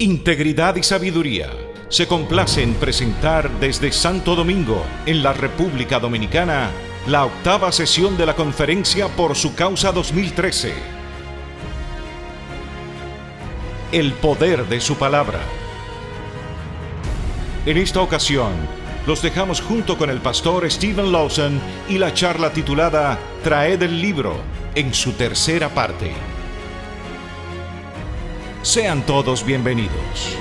Integridad y Sabiduría se complace en presentar desde Santo Domingo, en la República Dominicana, la octava sesión de la Conferencia por su Causa 2013. El poder de su palabra. En esta ocasión, los dejamos junto con el pastor Steven Lawson y la charla titulada Traed el libro, en su tercera parte. Sean todos bienvenidos.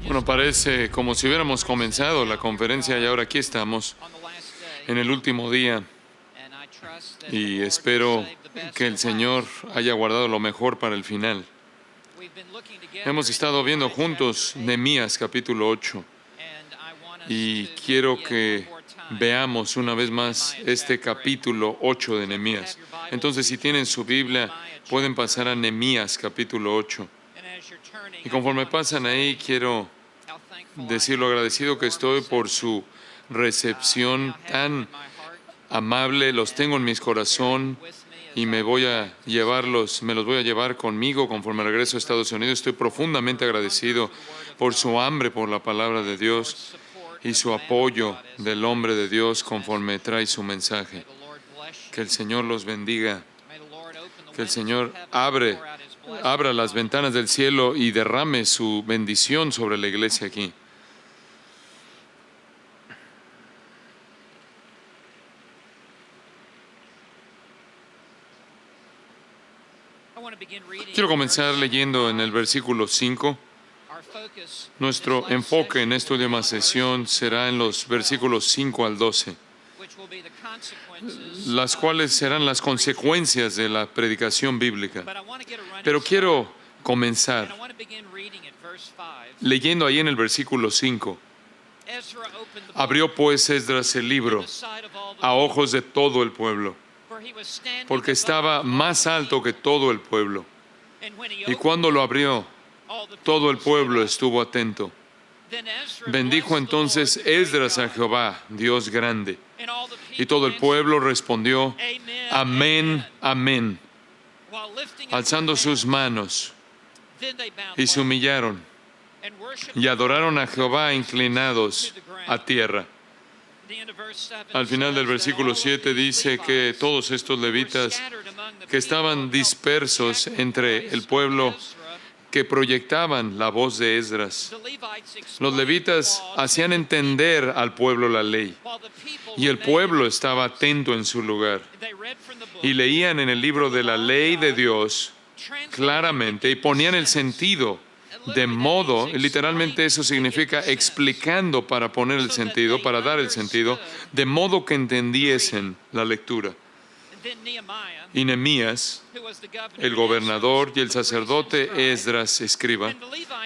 Bueno, parece como si hubiéramos comenzado la conferencia y ahora aquí estamos en el último día y espero que el Señor haya guardado lo mejor para el final. Hemos estado viendo juntos Nehemías capítulo 8 y quiero que veamos una vez más este capítulo 8 de Nehemías. Entonces, si tienen su Biblia, pueden pasar a Nehemías capítulo 8. Y conforme pasan ahí, quiero decir lo agradecido que estoy por su recepción tan amable. Los tengo en mi corazón y me los voy a llevar conmigo conforme regreso a Estados Unidos. Estoy profundamente agradecido por su hambre por la palabra de Dios y su apoyo del hombre de Dios conforme trae su mensaje. Que el Señor los bendiga. Que el Señor abra las ventanas del cielo y derrame su bendición sobre la iglesia aquí. Quiero comenzar leyendo en el versículo 5. Nuestro enfoque en esta última sesión será en los versículos 5 al 12, las cuales serán las consecuencias de la predicación bíblica. Pero quiero comenzar leyendo ahí en el versículo 5. Abrió pues Esdras el libro a ojos de todo el pueblo, porque estaba más alto que todo el pueblo. Y cuando lo abrió, todo el pueblo estuvo atento. Bendijo entonces Esdras a Jehová, Dios grande. Y todo el pueblo respondió, amén, amén, alzando sus manos, y se humillaron y adoraron a Jehová inclinados a tierra. Al final del versículo 7 dice que todos estos levitas que estaban dispersos entre el pueblo, que proyectaban la voz de Esdras. Los levitas hacían entender al pueblo la ley, y el pueblo estaba atento en su lugar. Y leían en el libro de la ley de Dios claramente y ponían el sentido de modo, literalmente eso significa explicando para poner el sentido, para dar el sentido, de modo que entendiesen la lectura. Y Nehemías, el gobernador, y el sacerdote Esdras, escriba,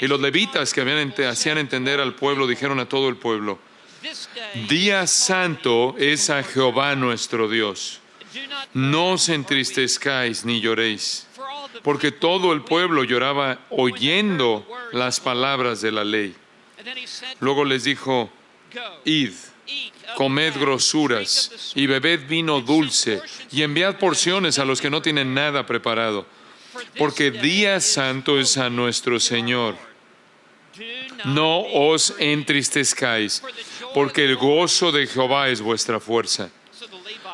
y los levitas que hacían entender al pueblo, dijeron a todo el pueblo, día santo es a Jehová nuestro Dios. No os entristezcáis ni lloréis, porque todo el pueblo lloraba oyendo las palabras de la ley. Luego les dijo, id, comed grosuras y bebed vino dulce y enviad porciones a los que no tienen nada preparado, porque día santo es a nuestro Señor. No os entristezcáis, porque el gozo de Jehová es vuestra fuerza.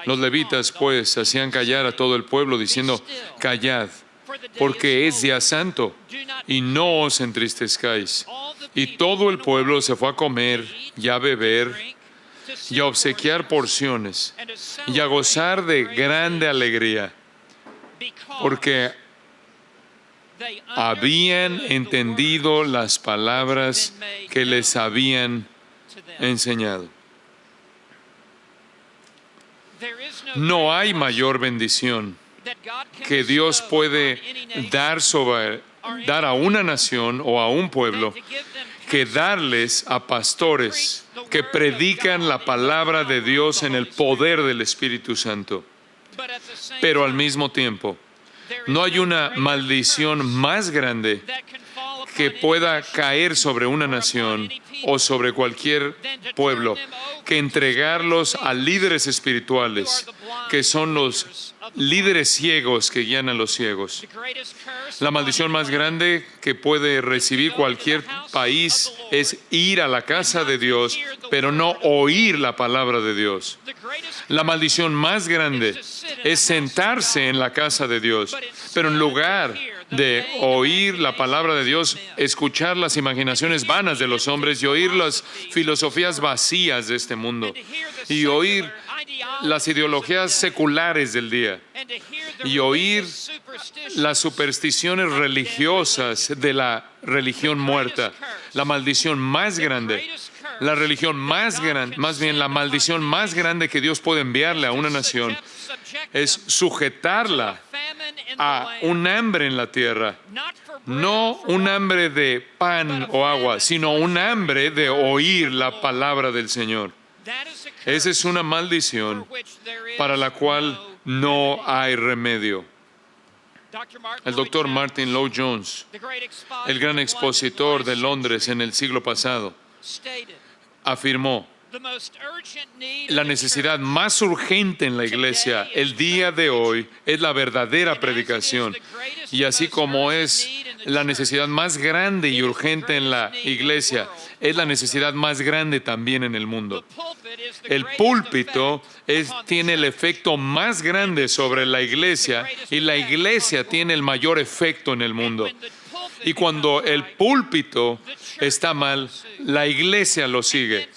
Los levitas pues hacían callar a todo el pueblo diciendo, callad, porque es día santo, y no os entristezcáis. Y todo el pueblo se fue a comer y a beber y a obsequiar porciones y a gozar de grande alegría, porque habían entendido las palabras que les habían enseñado. No hay mayor bendición que Dios puede dar a una nación o a un pueblo que darles a pastores que predican la palabra de Dios en el poder del Espíritu Santo. Pero al mismo tiempo, no hay una maldición más grande que pueda caer sobre una nación o sobre cualquier pueblo que entregarlos a líderes espirituales que son los líderes ciegos que guían a los ciegos. La maldición más grande que puede recibir cualquier país es ir a la casa de Dios, pero no oír la palabra de Dios. La maldición más grande es sentarse en la casa de Dios, pero en lugar de oír la palabra de Dios, escuchar las imaginaciones vanas de los hombres y oír las filosofías vacías de este mundo y oír las ideologías seculares del día y oír las supersticiones religiosas de la religión muerta. La maldición más grande, la religión más grande, más bien la maldición más grande que Dios puede enviarle a una nación es sujetarla a un hambre en la tierra. No un hambre de pan o agua, sino un hambre de oír la palabra del Señor. Esa es una maldición para la cual no hay remedio. El doctor Martin Lloyd-Jones, el gran expositor de Londres en el siglo pasado, afirmó: la necesidad más urgente en la iglesia el día de hoy es la verdadera predicación. Y así como es la necesidad más grande y urgente en la iglesia, es la necesidad más grande también en el mundo. El púlpito tiene el efecto más grande sobre la iglesia y la iglesia tiene el mayor efecto en el mundo. Y cuando el púlpito está mal, la iglesia lo sigue.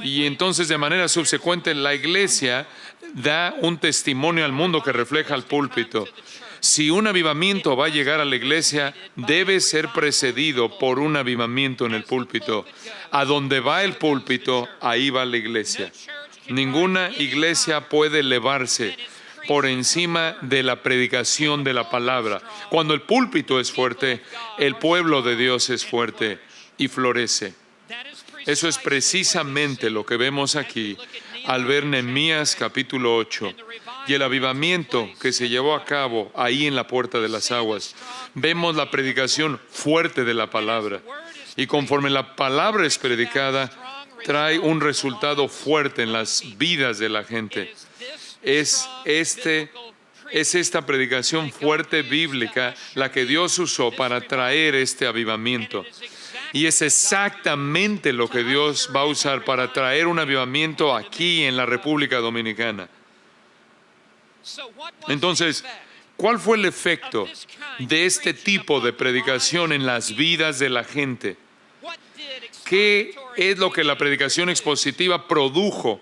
Y entonces de manera subsecuente la iglesia da un testimonio al mundo que refleja al púlpito. Si un avivamiento va a llegar a la iglesia, debe ser precedido por un avivamiento en el púlpito. A donde va el púlpito, ahí va la iglesia. Ninguna iglesia puede elevarse por encima de la predicación de la palabra. Cuando el púlpito es fuerte, el pueblo de Dios es fuerte y florece. Eso es precisamente lo que vemos aquí al ver Nehemías capítulo 8 y el avivamiento que se llevó a cabo ahí en la puerta de las aguas. Vemos la predicación fuerte de la palabra y conforme la palabra es predicada, trae un resultado fuerte en las vidas de la gente. Es esta predicación fuerte bíblica la que Dios usó para traer este avivamiento. Y es exactamente lo que Dios va a usar para traer un avivamiento aquí en la República Dominicana. Entonces, ¿cuál fue el efecto de este tipo de predicación en las vidas de la gente? ¿Qué es lo que la predicación expositiva produjo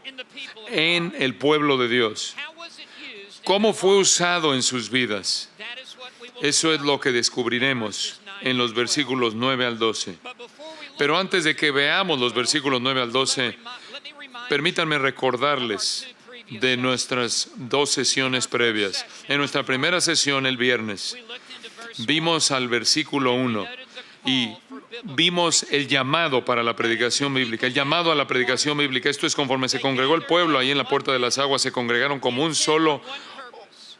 en el pueblo de Dios? ¿Cómo fue usado en sus vidas? Eso es lo que descubriremos en los versículos 9 al 12. Pero antes de que veamos los versículos 9 al 12, permítanme recordarles de nuestras dos sesiones previas. En nuestra primera sesión, el viernes, vimos al versículo 1 y vimos el llamado para la predicación bíblica. El llamado a la predicación bíblica. Esto es conforme se congregó el pueblo ahí en la puerta de las aguas, se congregaron como un solo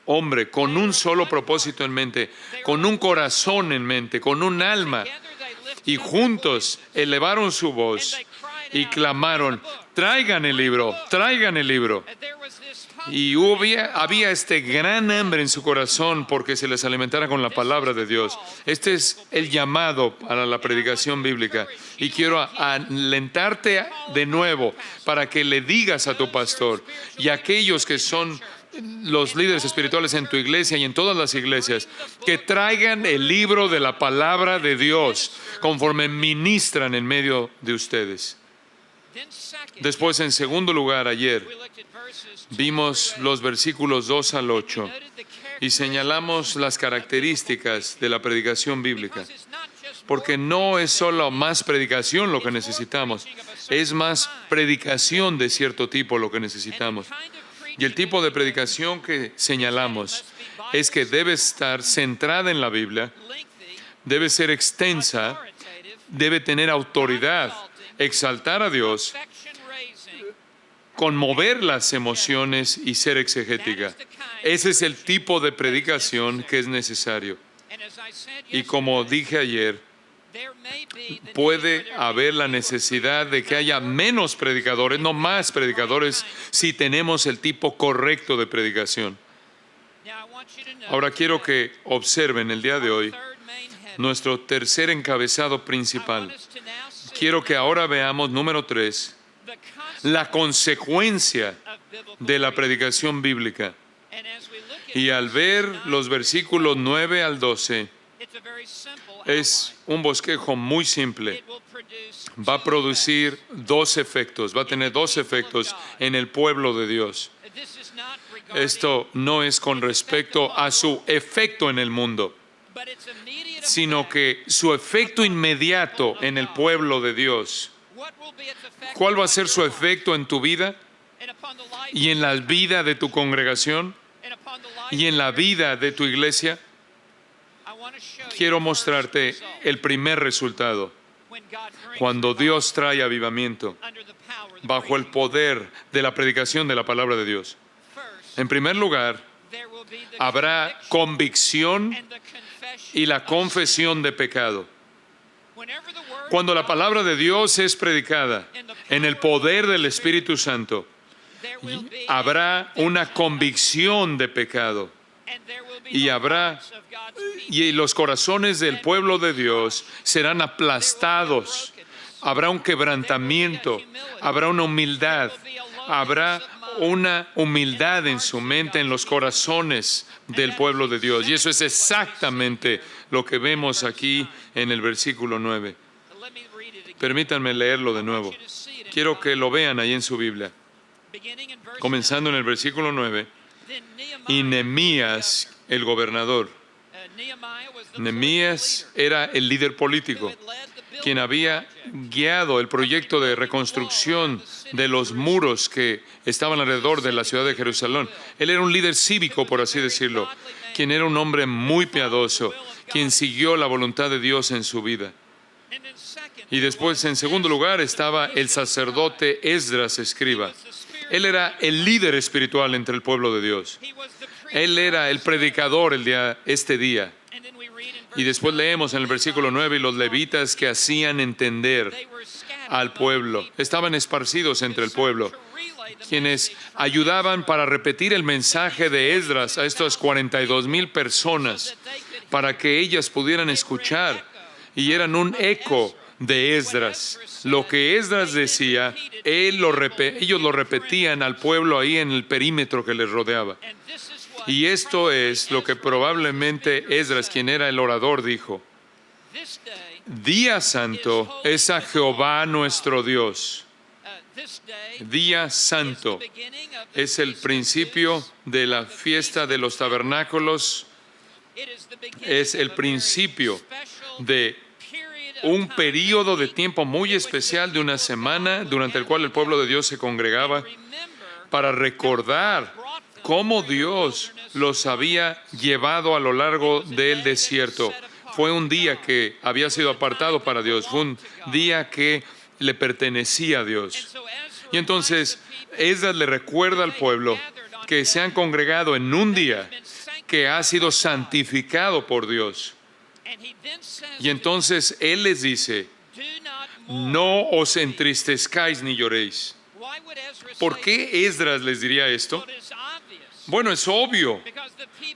hombre, con un solo propósito en mente, con un corazón en mente, con un alma. Y juntos elevaron su voz y clamaron: traigan el libro, traigan el libro. Y había este gran hambre en su corazón porque se les alimentara con la palabra de Dios. Este es el llamado para la predicación bíblica. Y quiero alentarte de nuevo para que le digas a tu pastor y a aquellos que son los líderes espirituales en tu iglesia y en todas las iglesias, que traigan el libro de la palabra de Dios conforme ministran en medio de ustedes. Después, en segundo lugar, ayer vimos los versículos 2 al 8 y señalamos las características de la predicación bíblica, porque no es solo más predicación lo que necesitamos, es más predicación de cierto tipo lo que necesitamos. Y el tipo de predicación que señalamos es que debe estar centrada en la Biblia, debe ser extensa, debe tener autoridad, exaltar a Dios, conmover las emociones y ser exegética. Ese es el tipo de predicación que es necesario. Y como dije ayer, puede haber la necesidad de que haya menos predicadores, no más predicadores, si tenemos el tipo correcto de predicación. Ahora quiero que observen el día de hoy nuestro tercer encabezado principal. Quiero que ahora veamos, número 3, la consecuencia de la predicación bíblica. Y al ver los versículos 9 al 12, es un bosquejo muy simple. Va a producir dos efectos, va a tener dos efectos en el pueblo de Dios. Esto no es con respecto a su efecto en el mundo, sino que su efecto inmediato en el pueblo de Dios. ¿Cuál va a ser su efecto en tu vida y en la vida de tu congregación y en la vida de tu iglesia? Quiero mostrarte el primer resultado. Cuando Dios trae avivamiento bajo el poder de la predicación de la palabra de Dios. En primer lugar, habrá convicción y la confesión de pecado. Cuando la palabra de Dios es predicada en el poder del Espíritu Santo, habrá una convicción de pecado y los corazones del pueblo de Dios serán aplastados. Habrá un quebrantamiento, habrá una humildad, habrá una humildad en su mente, en los corazones del pueblo de Dios. Y eso es exactamente lo que vemos aquí en el versículo 9. Permítanme leerlo de nuevo. Quiero que lo vean ahí en su Biblia. Comenzando en el versículo 9. Y Nehemías, el gobernador. Nehemías era el líder político, quien había guiado el proyecto de reconstrucción de los muros que estaban alrededor de la ciudad de Jerusalén. Él era un líder cívico, por así decirlo, quien era un hombre muy piadoso, quien siguió la voluntad de Dios en su vida. Y después, en segundo lugar, estaba el sacerdote Esdras, escriba. Él era el líder espiritual entre el pueblo de Dios. Él era el predicador este día. Y después leemos en el versículo 9, y los levitas que hacían entender al pueblo. Estaban esparcidos entre el pueblo, quienes ayudaban para repetir el mensaje de Esdras a estas 42,000 personas, para que ellas pudieran escuchar, y eran un eco de Esdras. Lo que Esdras decía, ellos lo repetían al pueblo ahí en el perímetro que les rodeaba. Y esto es lo que probablemente Esdras, quien era el orador, dijo. Día santo es a Jehová nuestro Dios. Día santo es el principio de la fiesta de los tabernáculos. Es el principio de un período de tiempo muy especial de una semana durante el cual el pueblo de Dios se congregaba para recordar cómo Dios los había llevado a lo largo del desierto. Fue un día que había sido apartado para Dios, fue un día que le pertenecía a Dios. Y entonces Esdras le recuerda al pueblo que se han congregado en un día que ha sido santificado por Dios. Y entonces él les dice, no os entristezcáis ni lloréis. ¿Por qué Esdras les diría esto? Bueno, es obvio,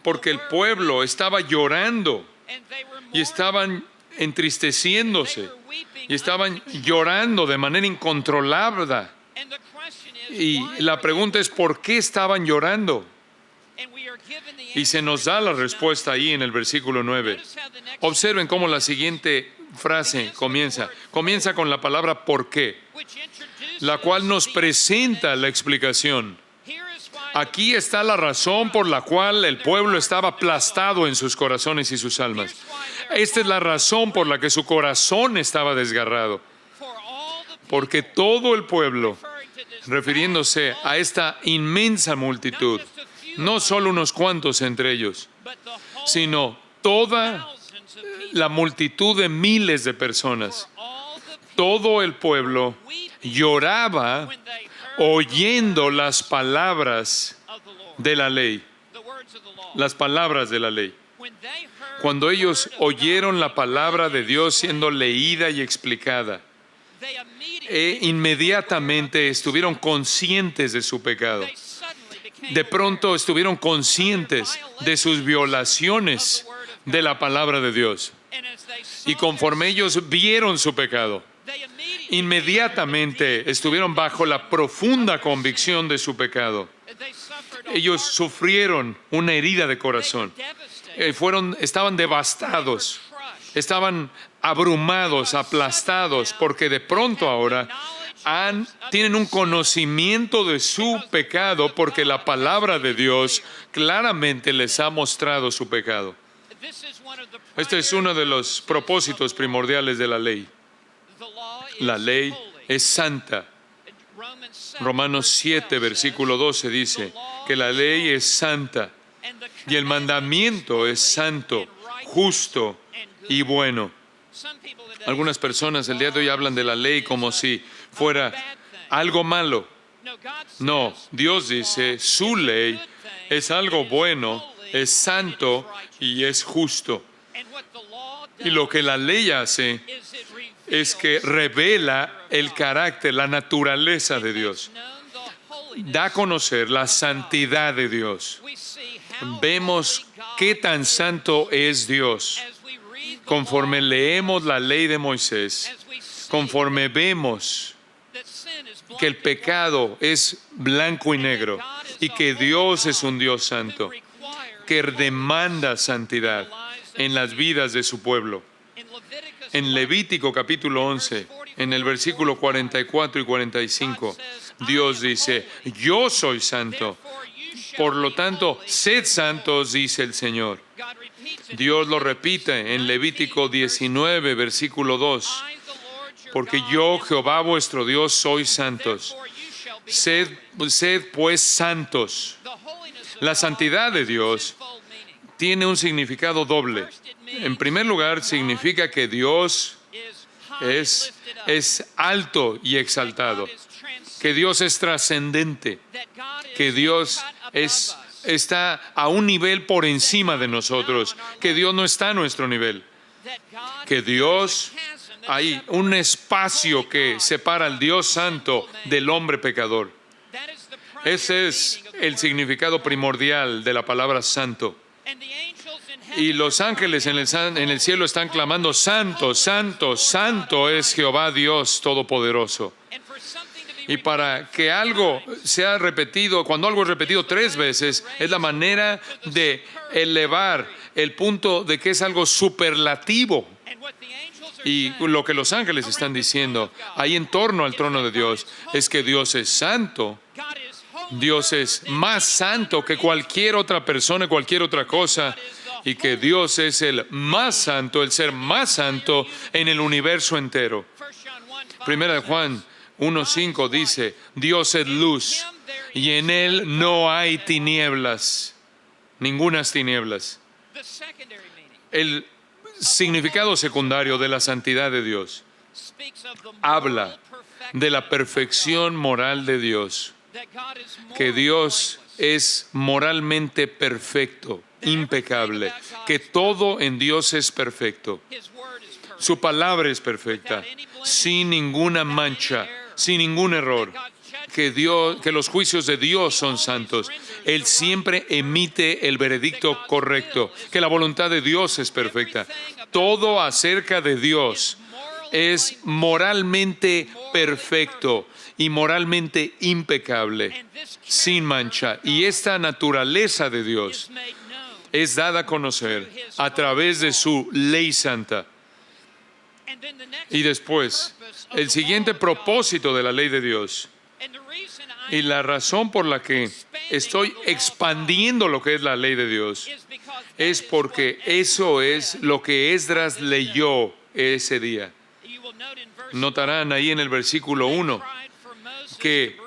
porque el pueblo estaba llorando y estaban entristeciéndose y estaban llorando de manera incontrolable. Y la pregunta es, ¿por qué estaban llorando? Y se nos da la respuesta ahí en el versículo 9. Observen cómo la siguiente frase comienza. Comienza con la palabra ¿por qué?, la cual nos presenta la explicación. Aquí está la razón por la cual el pueblo estaba aplastado en sus corazones y sus almas. Esta es la razón por la que su corazón estaba desgarrado. Porque todo el pueblo, refiriéndose a esta inmensa multitud, no solo unos cuantos entre ellos, sino toda la multitud de miles de personas, todo el pueblo lloraba oyendo las palabras de la ley. Las palabras de la ley. Cuando ellos oyeron la palabra de Dios siendo leída y explicada, inmediatamente estuvieron conscientes de su pecado. de pronto estuvieron conscientes de sus violaciones de la palabra de Dios. Y conforme ellos vieron su pecado, inmediatamente estuvieron bajo la profunda convicción de su pecado. Ellos sufrieron una herida de corazón. Estaban devastados, estaban abrumados, aplastados, porque de pronto ahora tienen un conocimiento de su pecado, porque la palabra de Dios claramente les ha mostrado su pecado. Este es uno de los propósitos primordiales de la ley. La ley es santa. Romanos 7, versículo 12 dice que la ley es santa y el mandamiento es santo, justo y bueno. Algunas personas el día de hoy hablan de la ley como si fuera algo malo. No, Dios dice, su ley es algo bueno, es santo y es justo. Y lo que la ley hace es que revela el carácter, la naturaleza de Dios. Da a conocer la santidad de Dios. Vemos qué tan santo es Dios. Conforme leemos la ley de Moisés, conforme vemos que el pecado es blanco y negro y que Dios es un Dios santo, que demanda santidad en las vidas de su pueblo. En Levítico capítulo 11, en el versículo 44 y 45, Dios dice, yo soy santo, por lo tanto, sed santos, dice el Señor. Dios lo repite en Levítico 19, versículo 2, porque yo, Jehová vuestro Dios, soy santos. Sed pues santos. La santidad de Dios tiene un significado doble. En primer lugar, significa que Dios es alto y exaltado, que Dios es trascendente, que Dios está a un nivel por encima de nosotros, que Dios no está a nuestro nivel, que Dios, hay un espacio que separa al Dios santo del hombre pecador. Ese es el significado primordial de la palabra santo. Y los ángeles en el cielo están clamando, santo, santo, santo es Jehová Dios Todopoderoso. Y para que algo sea repetido, cuando algo es repetido 3 veces, es la manera de elevar el punto de que es algo superlativo. Y lo que los ángeles están diciendo ahí en torno al trono de Dios es que Dios es santo. Dios es más santo que cualquier otra persona, cualquier otra cosa, y que Dios es el más santo, el ser más santo en el universo entero. Primera de Juan 1:5 dice, Dios es luz y en Él no hay tinieblas, ningunas tinieblas. El significado secundario de la santidad de Dios habla de la perfección moral de Dios, que Dios es moralmente perfecto, impecable, que todo en Dios es perfecto. Su palabra es perfecta, sin ninguna mancha, sin ningún error. Que los juicios de Dios son santos. Él siempre emite el veredicto correcto, que la voluntad de Dios es perfecta. Todo acerca de Dios es moralmente perfecto y moralmente impecable, sin mancha. Y esta naturaleza de Dios es dada a conocer a través de su ley santa. Y después, el siguiente propósito de la ley de Dios, y la razón por la que estoy expandiendo lo que es la ley de Dios, es porque eso es lo que Esdras leyó ese día. Notarán ahí en el versículo 1 que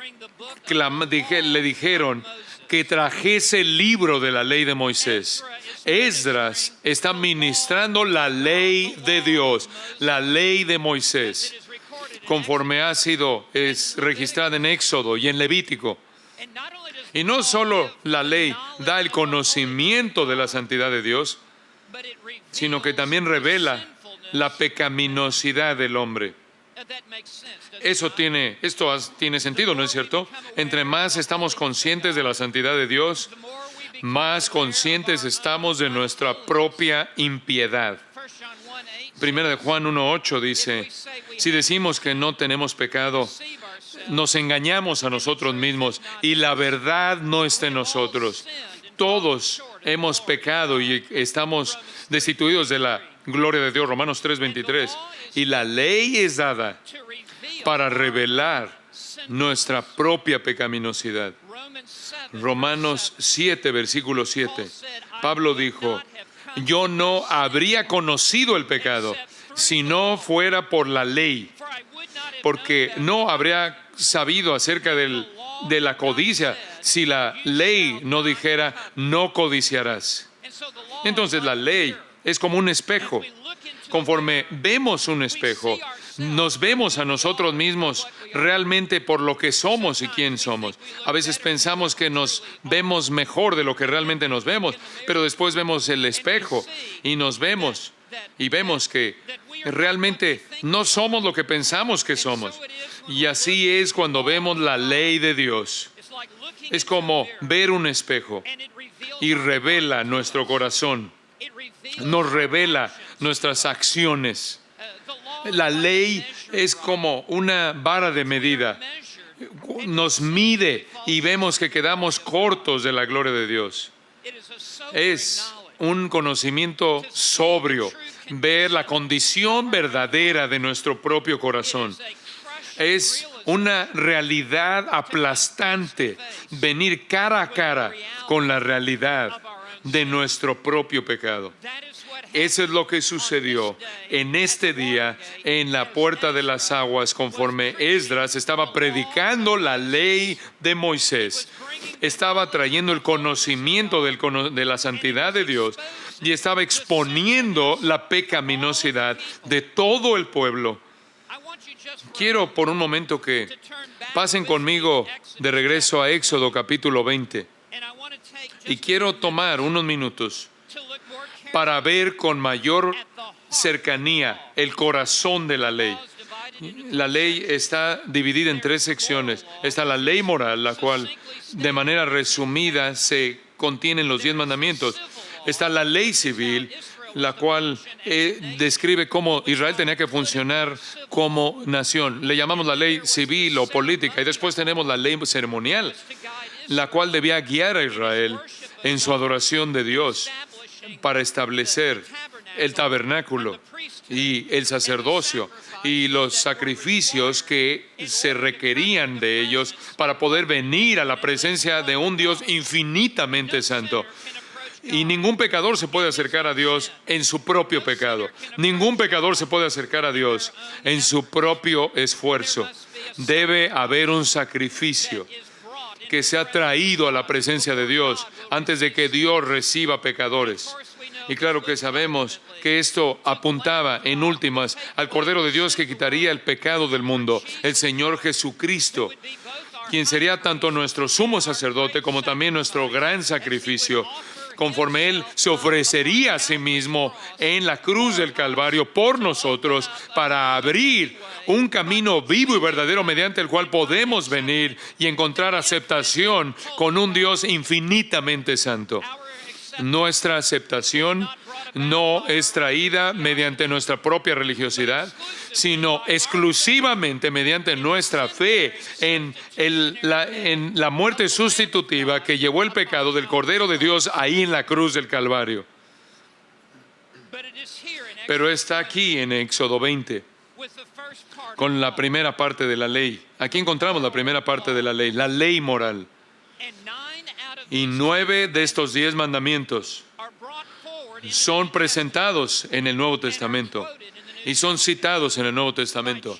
le dijeron que trajese el libro de la ley de Moisés. Esdras está ministrando la ley de Dios, la ley de Moisés, conforme es registrada en Éxodo y en Levítico. Y no solo la ley da el conocimiento de la santidad de Dios, sino que también revela la pecaminosidad del hombre. Esto tiene sentido, ¿no es cierto? Entre más estamos conscientes de la santidad de Dios, más conscientes estamos de nuestra propia impiedad. Primera de Juan 1:8 dice, si decimos que no tenemos pecado, nos engañamos a nosotros mismos y la verdad no está en nosotros. Todos hemos pecado y estamos destituidos de la gloria de Dios. Romanos 3:23. Y la ley es dada para revelar nuestra propia pecaminosidad. Romanos 7, versículo 7. Pablo dijo, yo no habría conocido el pecado si no fuera por la ley, porque no habría sabido acerca de la codicia si la ley no dijera, no codiciarás. Entonces la ley es como un espejo. Conforme vemos un espejo, nos vemos a nosotros mismos realmente por lo que somos y quién somos. A veces pensamos que nos vemos mejor de lo que realmente nos vemos, pero después vemos el espejo y nos vemos y vemos que realmente no somos lo que pensamos que somos. Y así es cuando vemos la ley de Dios. Es como ver un espejo y revela nuestro corazón, nos revela nuestras acciones. La ley es como una vara de medida. Nos mide y vemos que quedamos cortos de la gloria de Dios. Es un conocimiento sobrio, ver la condición verdadera de nuestro propio corazón. Es una realidad aplastante, venir cara a cara con la realidad de nuestro propio pecado. Eso es lo que sucedió en este día en la puerta de las aguas, conforme Esdras estaba predicando la ley de Moisés. Estaba trayendo el conocimiento de la santidad de Dios y estaba exponiendo la pecaminosidad de todo el pueblo. Quiero por un momento que pasen conmigo de regreso a Éxodo capítulo 20 y quiero tomar unos minutos para ver con mayor cercanía el corazón de la ley. La ley está dividida en 3 secciones. Está la ley moral, la cual de manera resumida se contiene en los 10 mandamientos. Está la ley civil, la cual describe cómo Israel tenía que funcionar como nación. Le llamamos la ley civil o política. Y después tenemos la ley ceremonial, la cual debía guiar a Israel en su adoración de Dios para establecer el tabernáculo y el sacerdocio y los sacrificios que se requerían de ellos para poder venir a la presencia de un Dios infinitamente santo. Y ningún pecador se puede acercar a Dios en su propio pecado. Ningún pecador se puede acercar a Dios en su propio esfuerzo. Debe haber un sacrificio que sea traído a la presencia de Dios antes de que Dios reciba pecadores. Y claro que sabemos que esto apuntaba en últimas al Cordero de Dios que quitaría el pecado del mundo, el Señor Jesucristo, quien sería tanto nuestro sumo sacerdote como también nuestro gran sacrificio, conforme Él se ofrecería a sí mismo en la cruz del Calvario por nosotros para abrir un camino vivo y verdadero mediante el cual podemos venir y encontrar aceptación con un Dios infinitamente santo. Nuestra aceptación no es traída mediante nuestra propia religiosidad, sino exclusivamente mediante nuestra fe en la muerte sustitutiva que llevó el pecado del Cordero de Dios ahí en la cruz del Calvario. Pero está aquí en Éxodo 20, con la primera parte de la ley. Aquí encontramos la primera parte de la ley moral. Y 9 de estos 10 mandamientos son presentados en el Nuevo Testamento y son citados en el Nuevo Testamento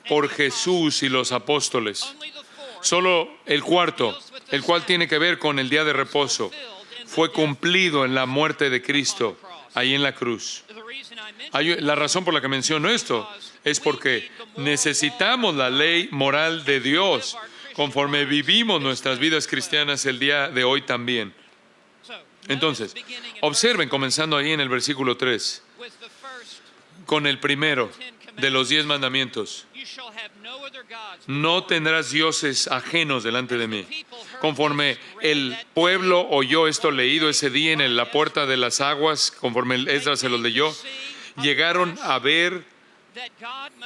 por Jesús y los apóstoles. Solo el cuarto, el cual tiene que ver con el día de reposo, fue cumplido en la muerte de Cristo, ahí en la cruz. La razón por la que menciono esto es porque necesitamos la ley moral de Dios conforme vivimos nuestras vidas cristianas el día de hoy también. Entonces, observen, comenzando ahí en el versículo 3, con el primero de los 10 mandamientos. No tendrás dioses ajenos delante de mí. Conforme el pueblo oyó esto leído ese día en la puerta de las aguas, conforme Esdras se los leyó, llegaron a ver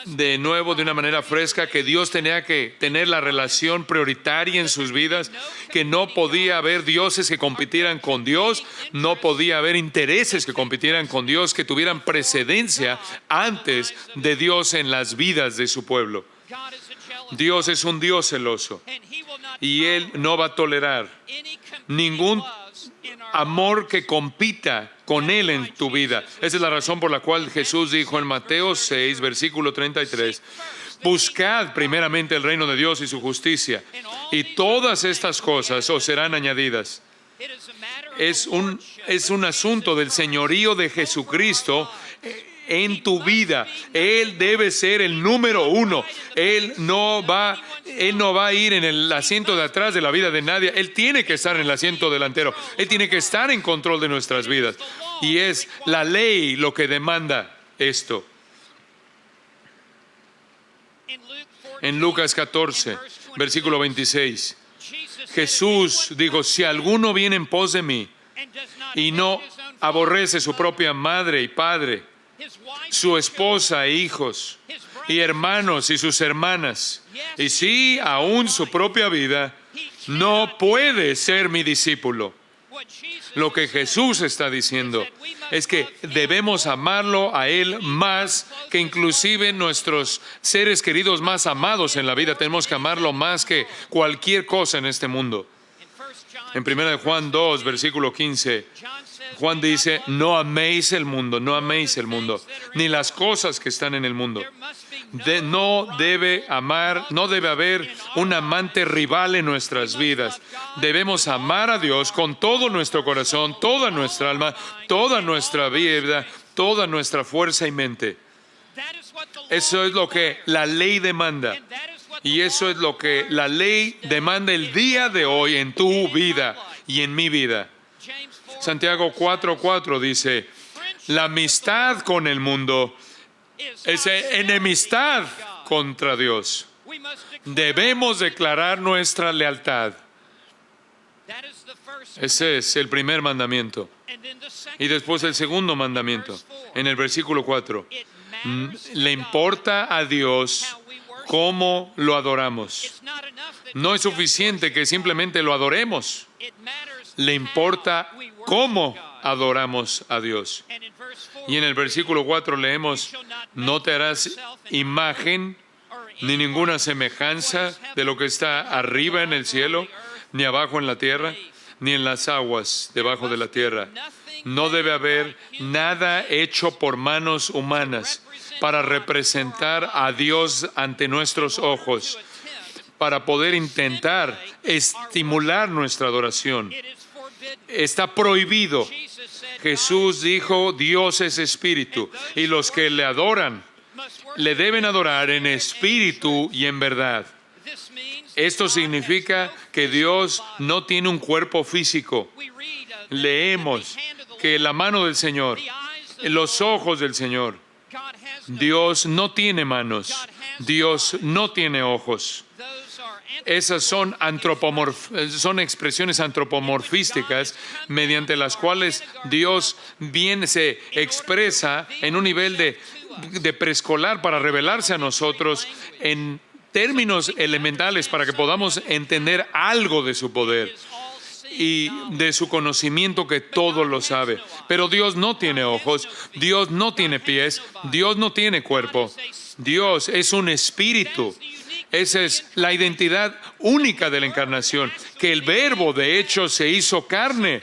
de nuevo de una manera fresca que Dios tenía que tener la relación prioritaria en sus vidas, que no podía haber dioses que compitieran con Dios, no podía haber intereses que compitieran con Dios, que tuvieran precedencia antes de Dios en las vidas de su pueblo. Dios es un Dios celoso y Él no va a tolerar ningún amor que compita con Él en tu vida. Esa es la razón por la cual Jesús dijo en Mateo 6, versículo 33, buscad primeramente el reino de Dios y su justicia, y todas estas cosas os serán añadidas. Es un asunto del señorío de Jesucristo en tu vida. Él debe ser el número uno. Él no va a ir en el asiento de atrás de la vida de nadie. Él tiene que estar en el asiento delantero. Él tiene que estar en control de nuestras vidas. Y es la ley lo que demanda esto. En Lucas 14, versículo 26, Jesús dijo, si alguno viene en pos de mí y no aborrece su propia madre y padre, su esposa e hijos, y hermanos y sus hermanas, y sí, aún su propia vida, no puede ser mi discípulo. Lo que Jesús está diciendo es que debemos amarlo a Él más que inclusive nuestros seres queridos más amados en la vida. Tenemos que amarlo más que cualquier cosa en este mundo. En 1 Juan 2, versículo 15, Juan dice, no améis el mundo, ni las cosas que están en el mundo. No debe haber un amante rival en nuestras vidas. Debemos amar a Dios con todo nuestro corazón, toda nuestra alma, toda nuestra vida, toda nuestra fuerza y mente. Eso es lo que la ley demanda. Y eso es lo que la ley demanda el día de hoy en tu vida y en mi vida. Santiago 4:4 dice, la amistad con el mundo es enemistad contra Dios. Debemos declarar nuestra lealtad. Ese es el primer mandamiento. Y después el segundo mandamiento, en el versículo 4. Le importa a Dios cómo lo adoramos. No es suficiente que simplemente lo adoremos. Le importa cómo adoramos a Dios. Y en el versículo 4 leemos, no te harás imagen ni ninguna semejanza de lo que está arriba en el cielo, ni abajo en la tierra, ni en las aguas debajo de la tierra. No debe haber nada hecho por manos humanas para representar a Dios ante nuestros ojos, para poder intentar estimular nuestra adoración. Está prohibido. Jesús dijo, Dios es espíritu, y los que le adoran, le deben adorar en espíritu y en verdad. Esto significa que Dios no tiene un cuerpo físico. Leemos que la mano del Señor, los ojos del Señor, Dios no tiene manos, Dios no tiene ojos. Esas son expresiones antropomorfísticas mediante las cuales Dios bien se expresa en un nivel de preescolar para revelarse a nosotros en términos elementales para que podamos entender algo de su poder y de su conocimiento que todo lo sabe. Pero Dios no tiene ojos, Dios no tiene pies, Dios no tiene cuerpo. Dios es un espíritu. Esa es la identidad única de la encarnación, que el Verbo de hecho se hizo carne,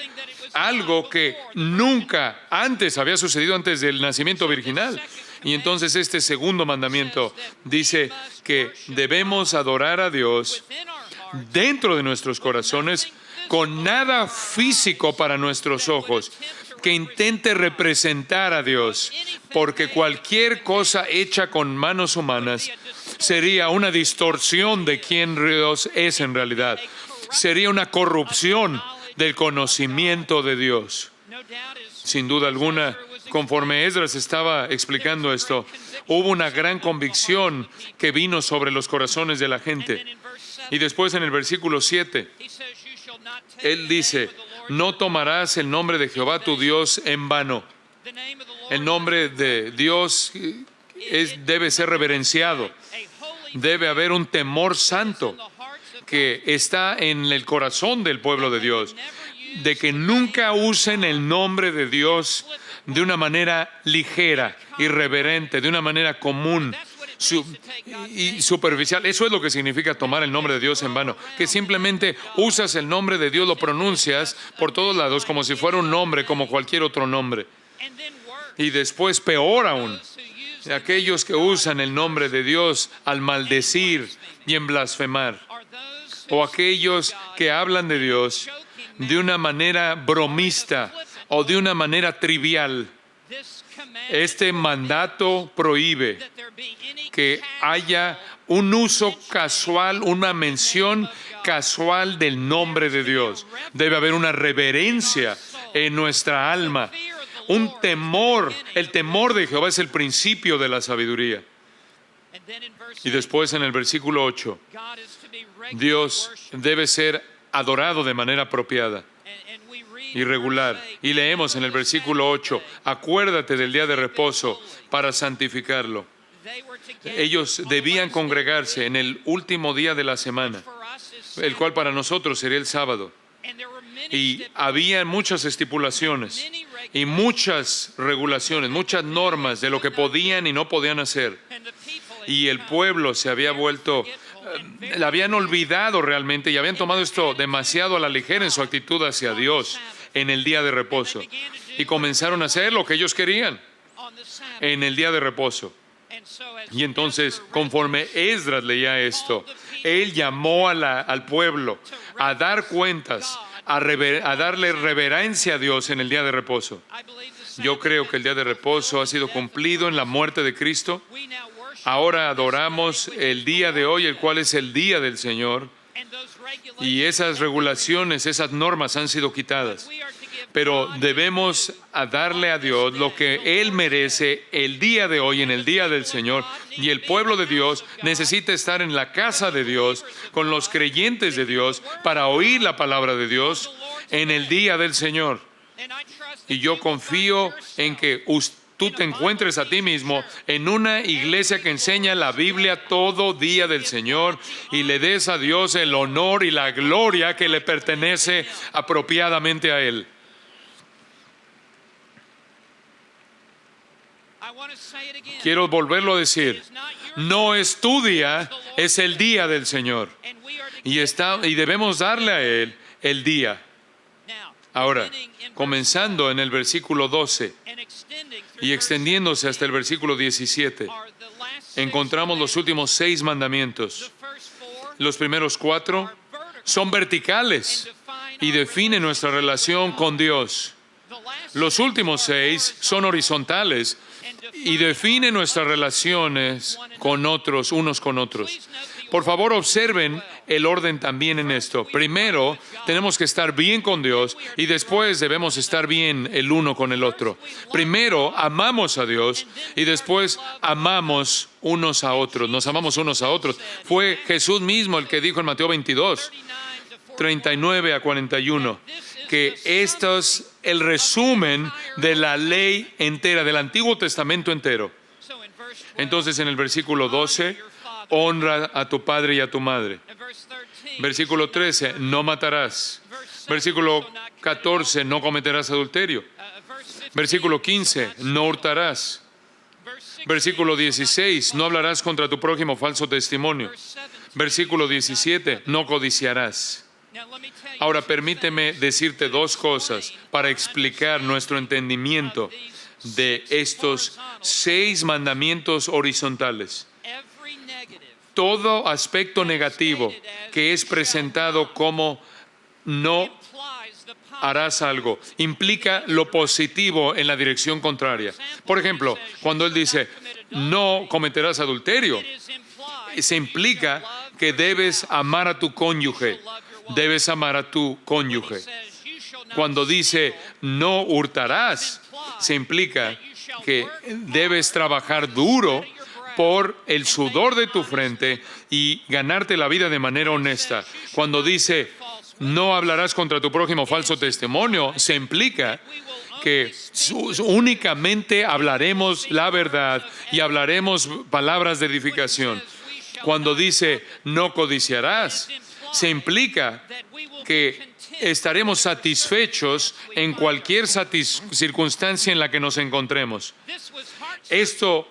algo que nunca antes había sucedido antes del nacimiento virginal. Y entonces este segundo mandamiento dice que debemos adorar a Dios dentro de nuestros corazones con nada físico para nuestros ojos que intente representar a Dios, porque cualquier cosa hecha con manos humanas sería una distorsión de quién Dios es en realidad. Sería una corrupción del conocimiento de Dios. Sin duda alguna, conforme Esdras estaba explicando esto, hubo una gran convicción que vino sobre los corazones de la gente. Y después en el versículo 7, él dice, no tomarás el nombre de Jehová tu Dios en vano. El nombre de Dios debe ser reverenciado. Debe haber un temor santo que está en el corazón del pueblo de Dios, de que nunca usen el nombre de Dios de una manera ligera, irreverente, de una manera común y superficial. Eso es lo que significa tomar el nombre de Dios en vano, que simplemente usas el nombre de Dios, lo pronuncias por todos lados como si fuera un nombre, como cualquier otro nombre. Y después, peor aún, aquellos que usan el nombre de Dios al maldecir y en blasfemar, o aquellos que hablan de Dios de una manera bromista o de una manera trivial. Este mandato prohíbe que haya un uso casual, una mención casual del nombre de Dios. Debe haber una reverencia en nuestra alma, un temor. El temor de Jehová es el principio de la sabiduría. Y después en el versículo 8, Dios debe ser adorado de manera apropiada y regular. Y leemos en el versículo 8, acuérdate del día de reposo para santificarlo. Ellos debían congregarse en el último día de la semana, el cual para nosotros sería el sábado. Y había muchas estipulaciones y muchas regulaciones, muchas normas de lo que podían y no podían hacer. Y el pueblo se había vuelto, la habían olvidado realmente y habían tomado esto demasiado a la ligera en su actitud hacia Dios en el día de reposo. Y comenzaron a hacer lo que ellos querían en el día de reposo. Y entonces, conforme Esdras leía esto, él llamó al pueblo a dar cuentas, a darle reverencia a Dios en el día de reposo. Yo creo que el día de reposo ha sido cumplido en la muerte de Cristo. Ahora adoramos el día de hoy, el cual es el día del Señor. Y esas regulaciones, esas normas han sido quitadas. Pero debemos darle a Dios lo que Él merece el día de hoy, en el día del Señor. Y el pueblo de Dios necesita estar en la casa de Dios, con los creyentes de Dios, para oír la palabra de Dios en el día del Señor. Y yo confío en que tú te encuentres a ti mismo en una iglesia que enseña la Biblia todo día del Señor y le des a Dios el honor y la gloria que le pertenece apropiadamente a Él. Quiero volverlo a decir. No es tu día, es el día del Señor. Y debemos darle a Él el día. Ahora, comenzando en el versículo 12 y extendiéndose hasta el versículo 17, encontramos los últimos 6 mandamientos. Los primeros 4 son verticales y definen nuestra relación con Dios. Los últimos 6 son horizontales y definen nuestras relaciones con otros, unos con otros. Por favor, observen el orden también en esto. Primero, tenemos que estar bien con Dios y después debemos estar bien el uno con el otro. Primero, amamos a Dios y después amamos unos a otros. Nos amamos unos a otros. Fue Jesús mismo el que dijo en Mateo 22, 39 a 41, que esto es el resumen de la ley entera, del Antiguo Testamento entero. Entonces, en el versículo 12, honra a tu padre y a tu madre. Versículo 13, no matarás. Versículo 14, no cometerás adulterio. Versículo 15, no hurtarás. Versículo 16, no hablarás contra tu prójimo falso testimonio. Versículo 17, no codiciarás. Ahora permíteme decirte 2 cosas para explicar nuestro entendimiento de estos 6 mandamientos horizontales. Todo aspecto negativo que es presentado como no harás algo, implica lo positivo en la dirección contraria. Por ejemplo, cuando él dice, no cometerás adulterio, se implica que debes amar a tu cónyuge, debes amar a tu cónyuge. Cuando dice, no hurtarás, se implica que debes trabajar duro por el sudor de tu frente y ganarte la vida de manera honesta. Cuando dice, no hablarás contra tu prójimo falso testimonio, se implica que únicamente hablaremos la verdad y hablaremos palabras de edificación. Cuando dice, no codiciarás, se implica que estaremos satisfechos en cualquier circunstancia en la que nos encontremos. Esto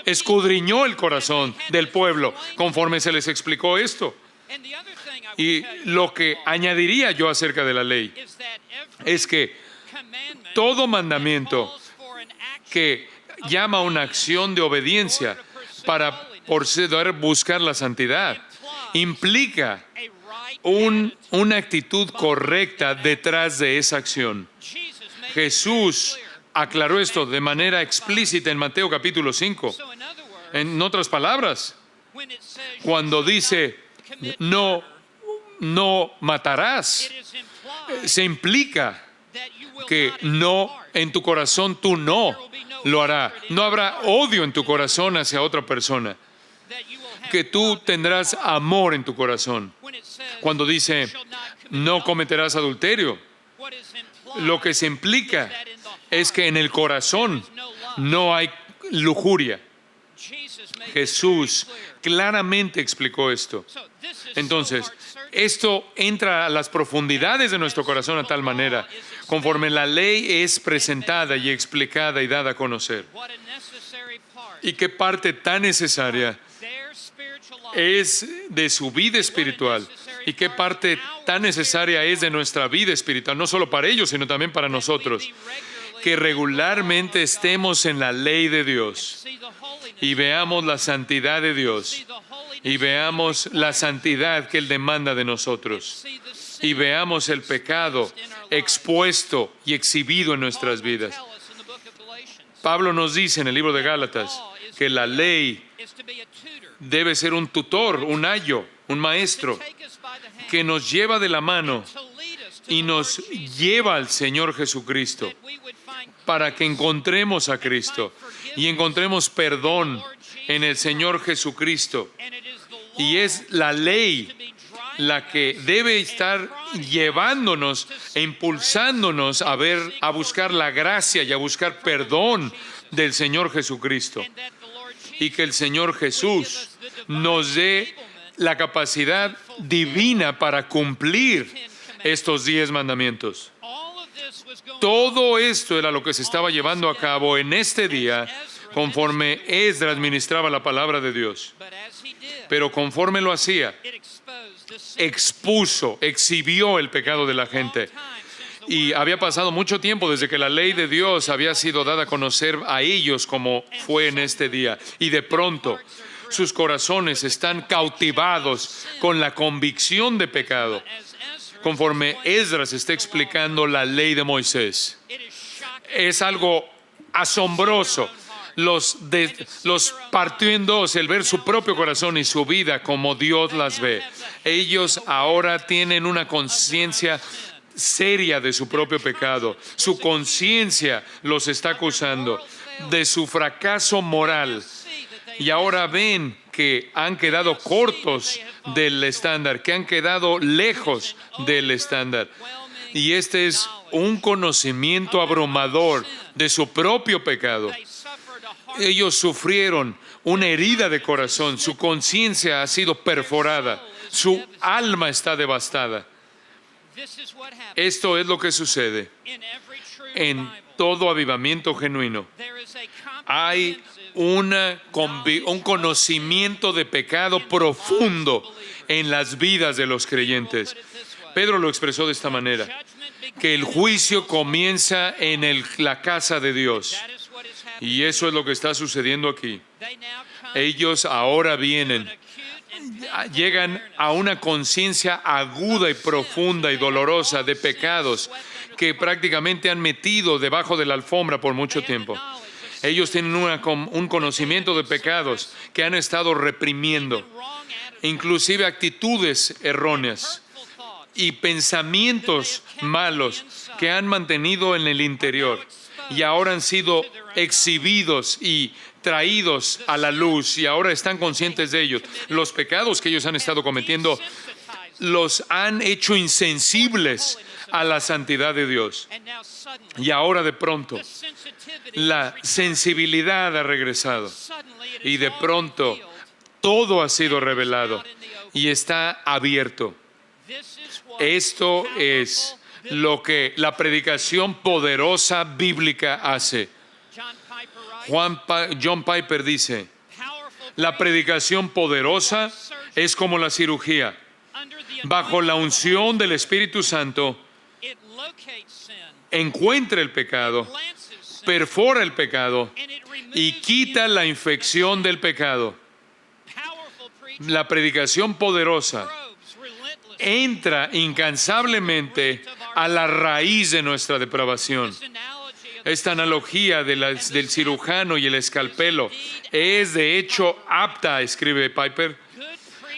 escudriñó el corazón del pueblo conforme se les explicó esto. Y lo que añadiría yo acerca de la ley es que todo mandamiento que llama a una acción de obediencia para poder buscar la santidad implica una actitud correcta detrás de esa acción. Jesús aclaró esto de manera explícita en Mateo capítulo 5. En otras palabras, cuando dice no matarás, se implica que no, en tu corazón tú no lo harás. No habrá odio en tu corazón hacia otra persona. Que tú tendrás amor en tu corazón. Cuando dice no cometerás adulterio, lo que se implica es que en el corazón no hay lujuria. Jesús claramente explicó esto. Entonces, esto entra a las profundidades de nuestro corazón a tal manera, conforme la ley es presentada y explicada y dada a conocer. Y qué parte tan necesaria es de su vida espiritual y qué parte tan necesaria es de nuestra vida espiritual, no solo para ellos, sino también para nosotros, que regularmente estemos en la ley de Dios y veamos la santidad de Dios y veamos la santidad que Él demanda de nosotros y veamos el pecado expuesto y exhibido en nuestras vidas. Pablo nos dice en el libro de Gálatas que la ley debe ser un tutor, un ayo, un maestro, que nos lleva de la mano y nos lleva al Señor Jesucristo para que encontremos a Cristo y encontremos perdón en el Señor Jesucristo. Y es la ley la que debe estar llevándonos e impulsándonos a buscar la gracia y a buscar perdón del Señor Jesucristo. Y que el Señor Jesús nos dé la capacidad divina para cumplir estos 10 mandamientos. Todo esto era lo que se estaba llevando a cabo en este día conforme Esdras ministraba la palabra de Dios. Pero conforme lo hacía, exhibió el pecado de la gente. Y había pasado mucho tiempo desde que la ley de Dios había sido dada a conocer a ellos como fue en este día. Y de pronto sus corazones están cautivados con la convicción de pecado, conforme Esdras está explicando la ley de Moisés. Es algo asombroso. Los partió en dos el ver su propio corazón y su vida como Dios las ve. Ellos ahora tienen una conciencia seria de su propio pecado. Su conciencia los está acusando de su fracaso moral. Y ahora ven que han quedado cortos del estándar, que han quedado lejos del estándar. Y este es un conocimiento abrumador de su propio pecado. Ellos sufrieron una herida de corazón, su conciencia ha sido perforada, su alma está devastada. Esto es lo que sucede en todo avivamiento genuino. Hay un conocimiento de pecado profundo en las vidas de los creyentes. Pedro lo expresó de esta manera, que el juicio comienza en la casa de Dios. Y eso es lo que está sucediendo aquí. Ellos ahora llegan a una conciencia aguda y profunda y dolorosa de pecados que prácticamente han metido debajo de la alfombra por mucho tiempo. Ellos tienen un conocimiento de pecados que han estado reprimiendo, inclusive actitudes erróneas y pensamientos malos que han mantenido en el interior. y ahora han sido exhibidos y traídos a la luz y ahora están conscientes de ellos. Los pecados que ellos han estado cometiendo los han hecho insensibles a la santidad de Dios. Y ahora de pronto la sensibilidad ha regresado y de pronto todo ha sido revelado y está abierto. Esto es lo que la predicación poderosa bíblica hace. John Piper dice, la predicación poderosa es como la cirugía. Bajo la unción del Espíritu Santo, encuentra el pecado, perfora el pecado y quita la infección del pecado. La predicación poderosa entra incansablemente a la raíz de nuestra depravación. Esta analogía del cirujano y el escalpelo es de hecho apta, escribe Piper.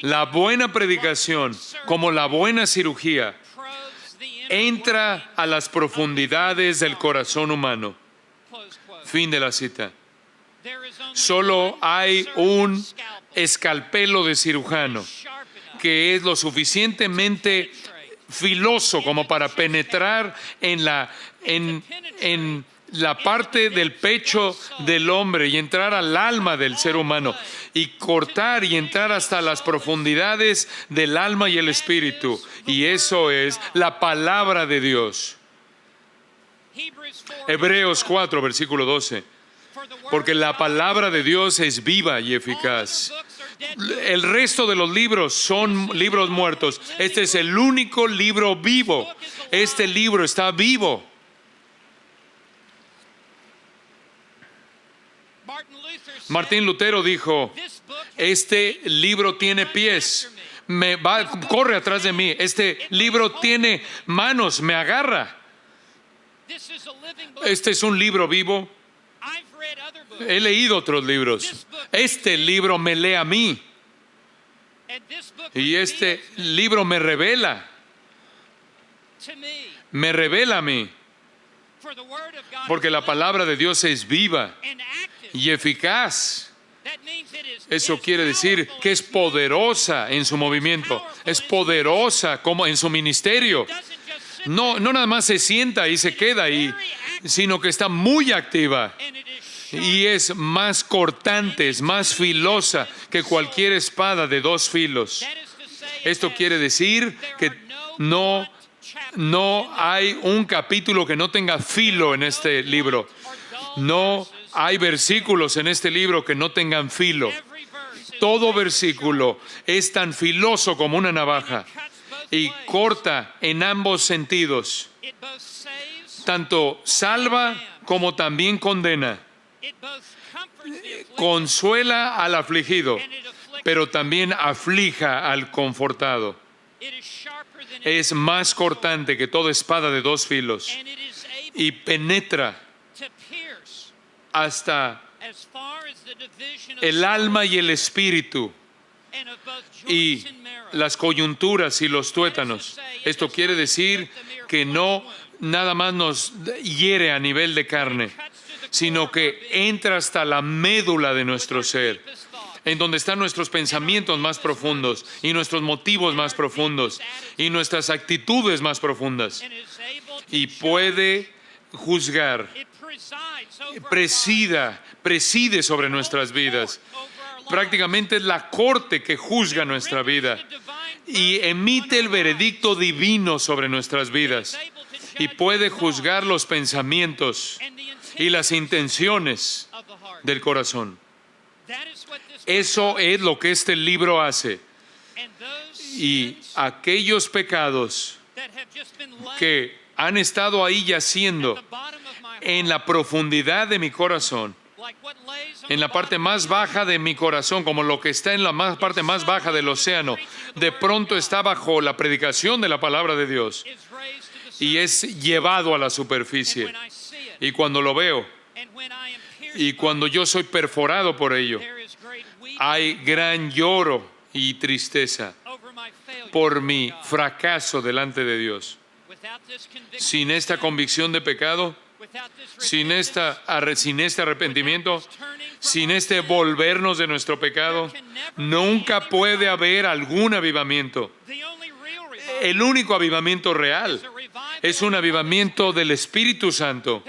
La buena predicación, como la buena cirugía, entra a las profundidades del corazón humano. Fin de la cita. Solo hay un escalpelo de cirujano que es lo suficientemente filoso como para penetrar en la parte del pecho del hombre y entrar al alma del ser humano y cortar y entrar hasta las profundidades del alma y el espíritu. Y eso es la palabra de Dios. Hebreos 4, versículo 12. Porque la palabra de Dios es viva y eficaz. El resto de los libros son libros muertos. Este es el único libro vivo. Este libro está vivo. Martín Lutero dijo, este libro tiene pies, corre atrás de mí. Este libro tiene manos, me agarra. Este es un libro vivo. He leído otros libros. Este libro me lee a mí. Y este libro me revela. Me revela a mí. Porque la palabra de Dios es viva y eficaz. Eso quiere decir que es poderosa en su movimiento. Es poderosa como en su ministerio. No nada más se sienta y se queda ahí, sino que está muy activa. Y es más cortante, es más filosa que cualquier espada de dos filos. Esto quiere decir que no hay un capítulo que no tenga filo en este libro. No hay versículos en este libro que no tengan filo. Todo versículo es tan filoso como una navaja y corta en ambos sentidos. Tanto salva como también condena. Consuela al afligido, pero también aflija al confortado. Es más cortante que toda espada de dos filos y penetra hasta el alma y el espíritu y las coyunturas y los tuétanos. Esto quiere decir que no nada más nos hiere a nivel de carne, sino que entra hasta la médula de nuestro ser, en donde están nuestros pensamientos más profundos y nuestros motivos más profundos y nuestras actitudes más profundas. Y puede juzgar, preside sobre nuestras vidas. Prácticamente es la corte que juzga nuestra vida y emite el veredicto divino sobre nuestras vidas. Y puede juzgar los pensamientos y las intenciones del corazón. Eso es lo que este libro hace. Y aquellos pecados que han estado ahí yaciendo en la profundidad de mi corazón, en la parte más baja de mi corazón, como lo que está en la parte más baja del océano, de pronto está bajo la predicación de la palabra de Dios y es llevado a la superficie. Y cuando lo veo y cuando yo soy perforado por ello, hay gran lloro y tristeza por mi fracaso delante de Dios. Sin esta convicción de pecado, Sin este arrepentimiento, sin este volvernos de nuestro pecado, nunca puede haber algún avivamiento. El único avivamiento real es un avivamiento del Espíritu Santo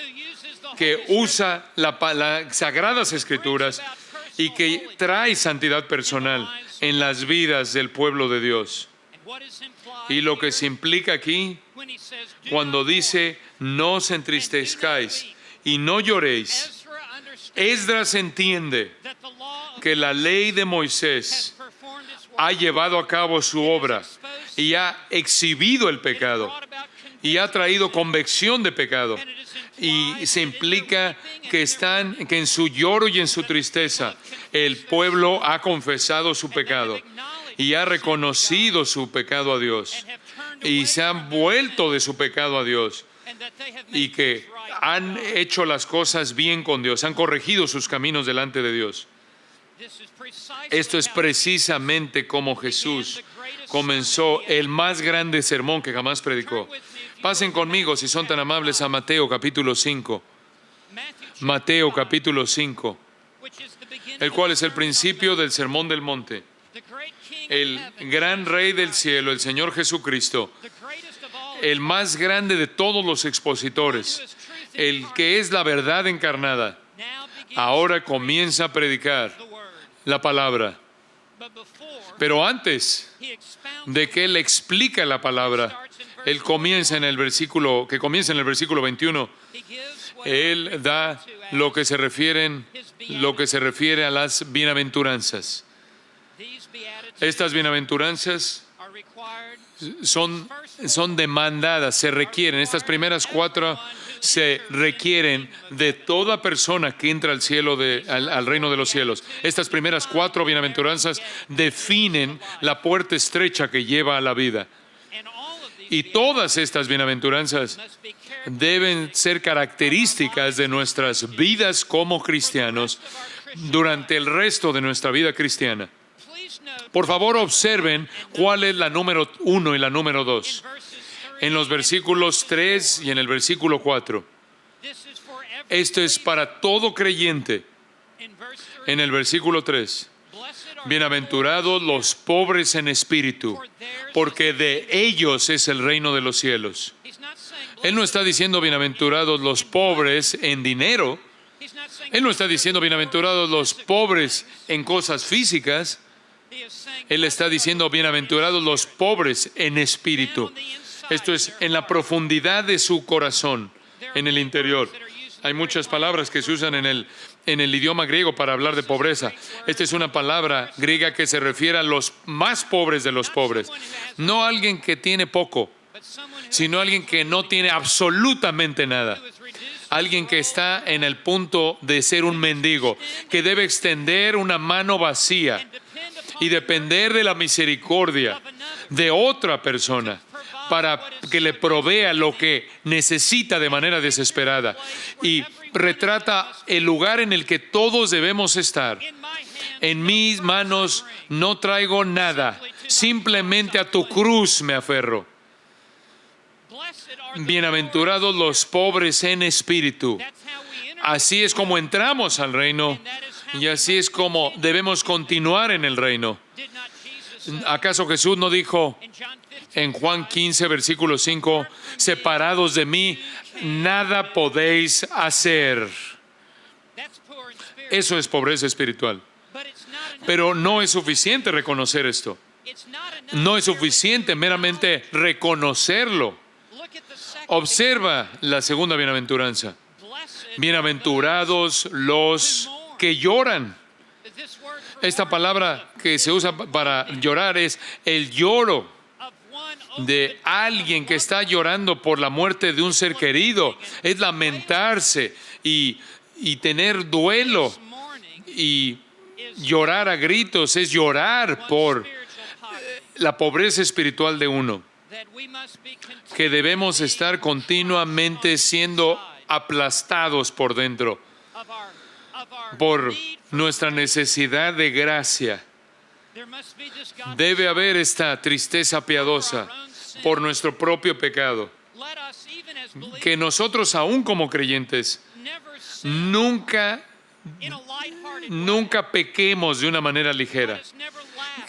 que usa las Sagradas Escrituras y que trae santidad personal en las vidas del pueblo de Dios. Y lo que se implica aquí, cuando dice, no os entristezcáis y no lloréis, Esdras entiende que la ley de Moisés ha llevado a cabo su obra y ha exhibido el pecado y ha traído convicción de pecado. Y se implica que en su lloro y en su tristeza, el pueblo ha confesado su pecado y ha reconocido su pecado a Dios y se han vuelto de su pecado a Dios y que han hecho las cosas bien con Dios, han corregido sus caminos delante de Dios. Esto es precisamente como Jesús comenzó el más grande sermón que jamás predicó. Pasen conmigo, si son tan amables, a Mateo capítulo 5. Mateo capítulo 5, el cual es el principio del Sermón del Monte. El gran Rey del cielo, el Señor Jesucristo, el más grande de todos los expositores, el que es la verdad encarnada, ahora comienza a predicar la palabra. Pero antes de que Él explica la palabra, Él comienza en el versículo 21, Él da lo que se refiere a las bienaventuranzas. Estas bienaventuranzas son demandadas, se requieren. Estas primeras 4 se requieren de toda persona que entra al cielo, al reino de los cielos. Estas primeras 4 bienaventuranzas definen la puerta estrecha que lleva a la vida. Y todas estas bienaventuranzas deben ser características de nuestras vidas como cristianos durante el resto de nuestra vida cristiana. Por favor, observen cuál es la número 1 y la número 2. En los versículos 3 y en el versículo 4. Esto es para todo creyente. En el versículo 3. Bienaventurados los pobres en espíritu, porque de ellos es el reino de los cielos. Él no está diciendo bienaventurados los pobres en dinero. Él no está diciendo bienaventurados los pobres en cosas físicas. Él está diciendo bienaventurados los pobres en espíritu. Esto es en la profundidad de su corazón, en el interior. Hay muchas palabras que se usan en el idioma griego para hablar de pobreza. Esta es una palabra griega que se refiere a los más pobres de los pobres. No a alguien que tiene poco, sino a alguien que no tiene absolutamente nada. Alguien que está en el punto de ser un mendigo, que debe extender una mano vacía y depender de la misericordia de otra persona para que le provea lo que necesita de manera desesperada. Y retrata el lugar en el que todos debemos estar. En mis manos no traigo nada, simplemente a tu cruz me aferro. Bienaventurados los pobres en espíritu. Así es como entramos al reino y así es como debemos continuar en el reino. ¿Acaso Jesús no dijo en Juan 15, versículo 5, separados de mí, nada podéis hacer? Eso es pobreza espiritual. Pero no es suficiente reconocer esto. No es suficiente meramente reconocerlo. Observa la segunda bienaventuranza. Bienaventurados los que lloran. Esta palabra que se usa para llorar es el lloro de alguien que está llorando por la muerte de un ser querido. Es lamentarse y tener duelo y llorar a gritos. Es llorar por la pobreza espiritual de uno. Que debemos estar continuamente siendo aplastados por dentro por nuestra necesidad de gracia. Debe haber esta tristeza piadosa por nuestro propio pecado. que nosotros aún como creyentes nunca pequemos de una manera ligera,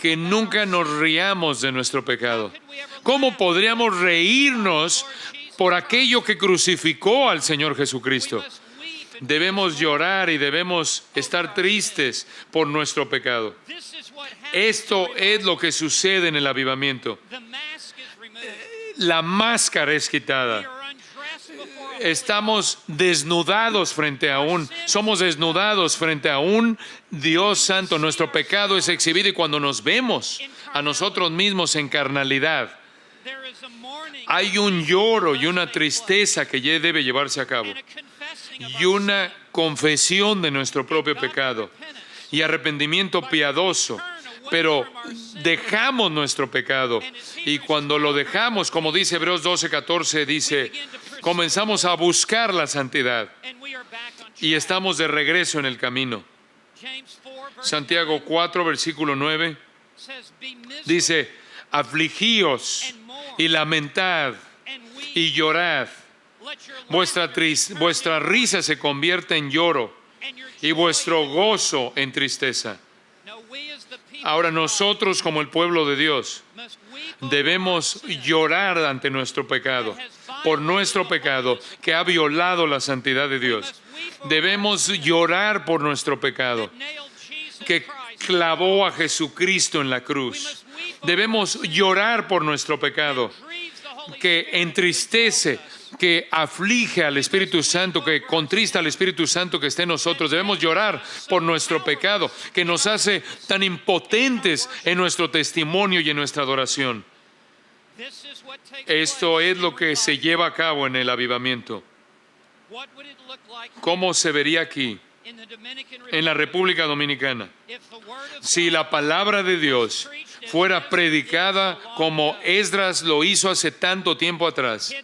que nunca nos riamos de nuestro pecado. ¿Cómo podríamos reírnos por aquello que crucificó al Señor Jesucristo? Debemos llorar y debemos estar tristes por nuestro pecado. Esto es lo que sucede en el avivamiento. La máscara es quitada. Somos desnudados frente a un Dios santo. Nuestro pecado es exhibido y cuando nos vemos a nosotros mismos en carnalidad, hay un lloro y una tristeza que ya debe llevarse a cabo y una confesión de nuestro propio pecado y arrepentimiento piadoso. Pero dejamos nuestro pecado y cuando lo dejamos, como dice Hebreos 12:14, dice, comenzamos a buscar la santidad y estamos de regreso en el camino. Santiago 4, versículo 9, dice, afligíos y lamentad y llorad. Vuestra risa se convierte en lloro y vuestro gozo en tristeza. Ahora nosotros como el pueblo de Dios debemos llorar ante nuestro pecado, por nuestro pecado que ha violado la santidad de Dios. Debemos llorar por nuestro pecado que clavó a Jesucristo en la cruz. Debemos llorar por nuestro pecado que entristece, que aflige al Espíritu Santo, que contrista al Espíritu Santo que está en nosotros. Debemos llorar por nuestro pecado, que nos hace tan impotentes en nuestro testimonio y en nuestra adoración. Esto es lo que se lleva a cabo en el avivamiento. ¿Cómo se vería aquí, en la República Dominicana, si la palabra de Dios fuera predicada como Esdras lo hizo hace tanto tiempo atrás?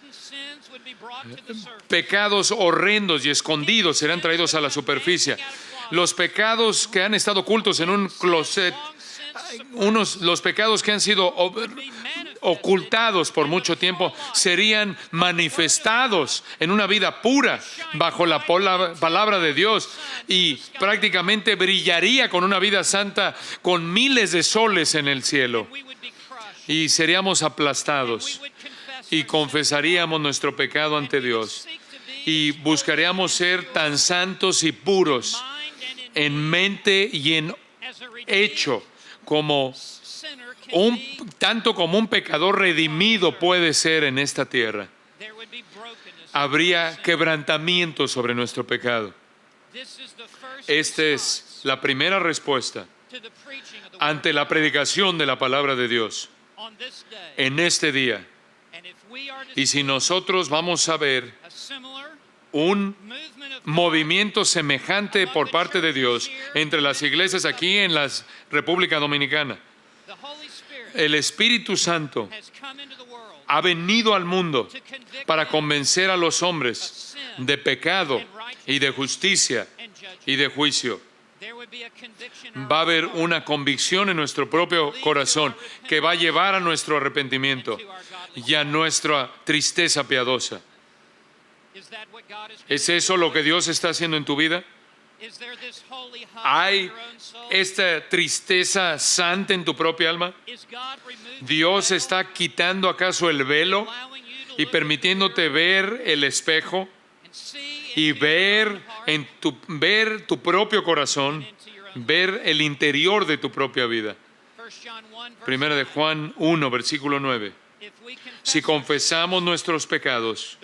Pecados horrendos y escondidos serán traídos a la superficie. Los pecados que han estado ocultos en un closet, los pecados que han sido ocultados por mucho tiempo, serían manifestados en una vida pura bajo la palabra de Dios y prácticamente brillaría con una vida santa con miles de soles en el cielo y seríamos aplastados. Y confesaríamos nuestro pecado ante Dios y buscaríamos ser tan santos y puros en mente y en hecho tanto como un pecador redimido puede ser en esta tierra. Habría quebrantamiento sobre nuestro pecado. Esta es la primera respuesta ante la predicación de la palabra de Dios en este día. Y si nosotros vamos a ver un movimiento semejante por parte de Dios entre las iglesias aquí en la República Dominicana, el Espíritu Santo ha venido al mundo para convencer a los hombres de pecado y de justicia y de juicio. Va a haber una convicción en nuestro propio corazón que va a llevar a nuestro arrepentimiento y a nuestra tristeza piadosa. ¿Es eso lo que Dios está haciendo en tu vida? ¿Hay esta tristeza santa en tu propia alma? ¿Dios está quitando acaso el velo y permitiéndote ver el espejo y ver tu propio corazón, ver el interior de tu propia vida? Primera de Juan 1, versículo 9. Si confesamos nuestros pecados,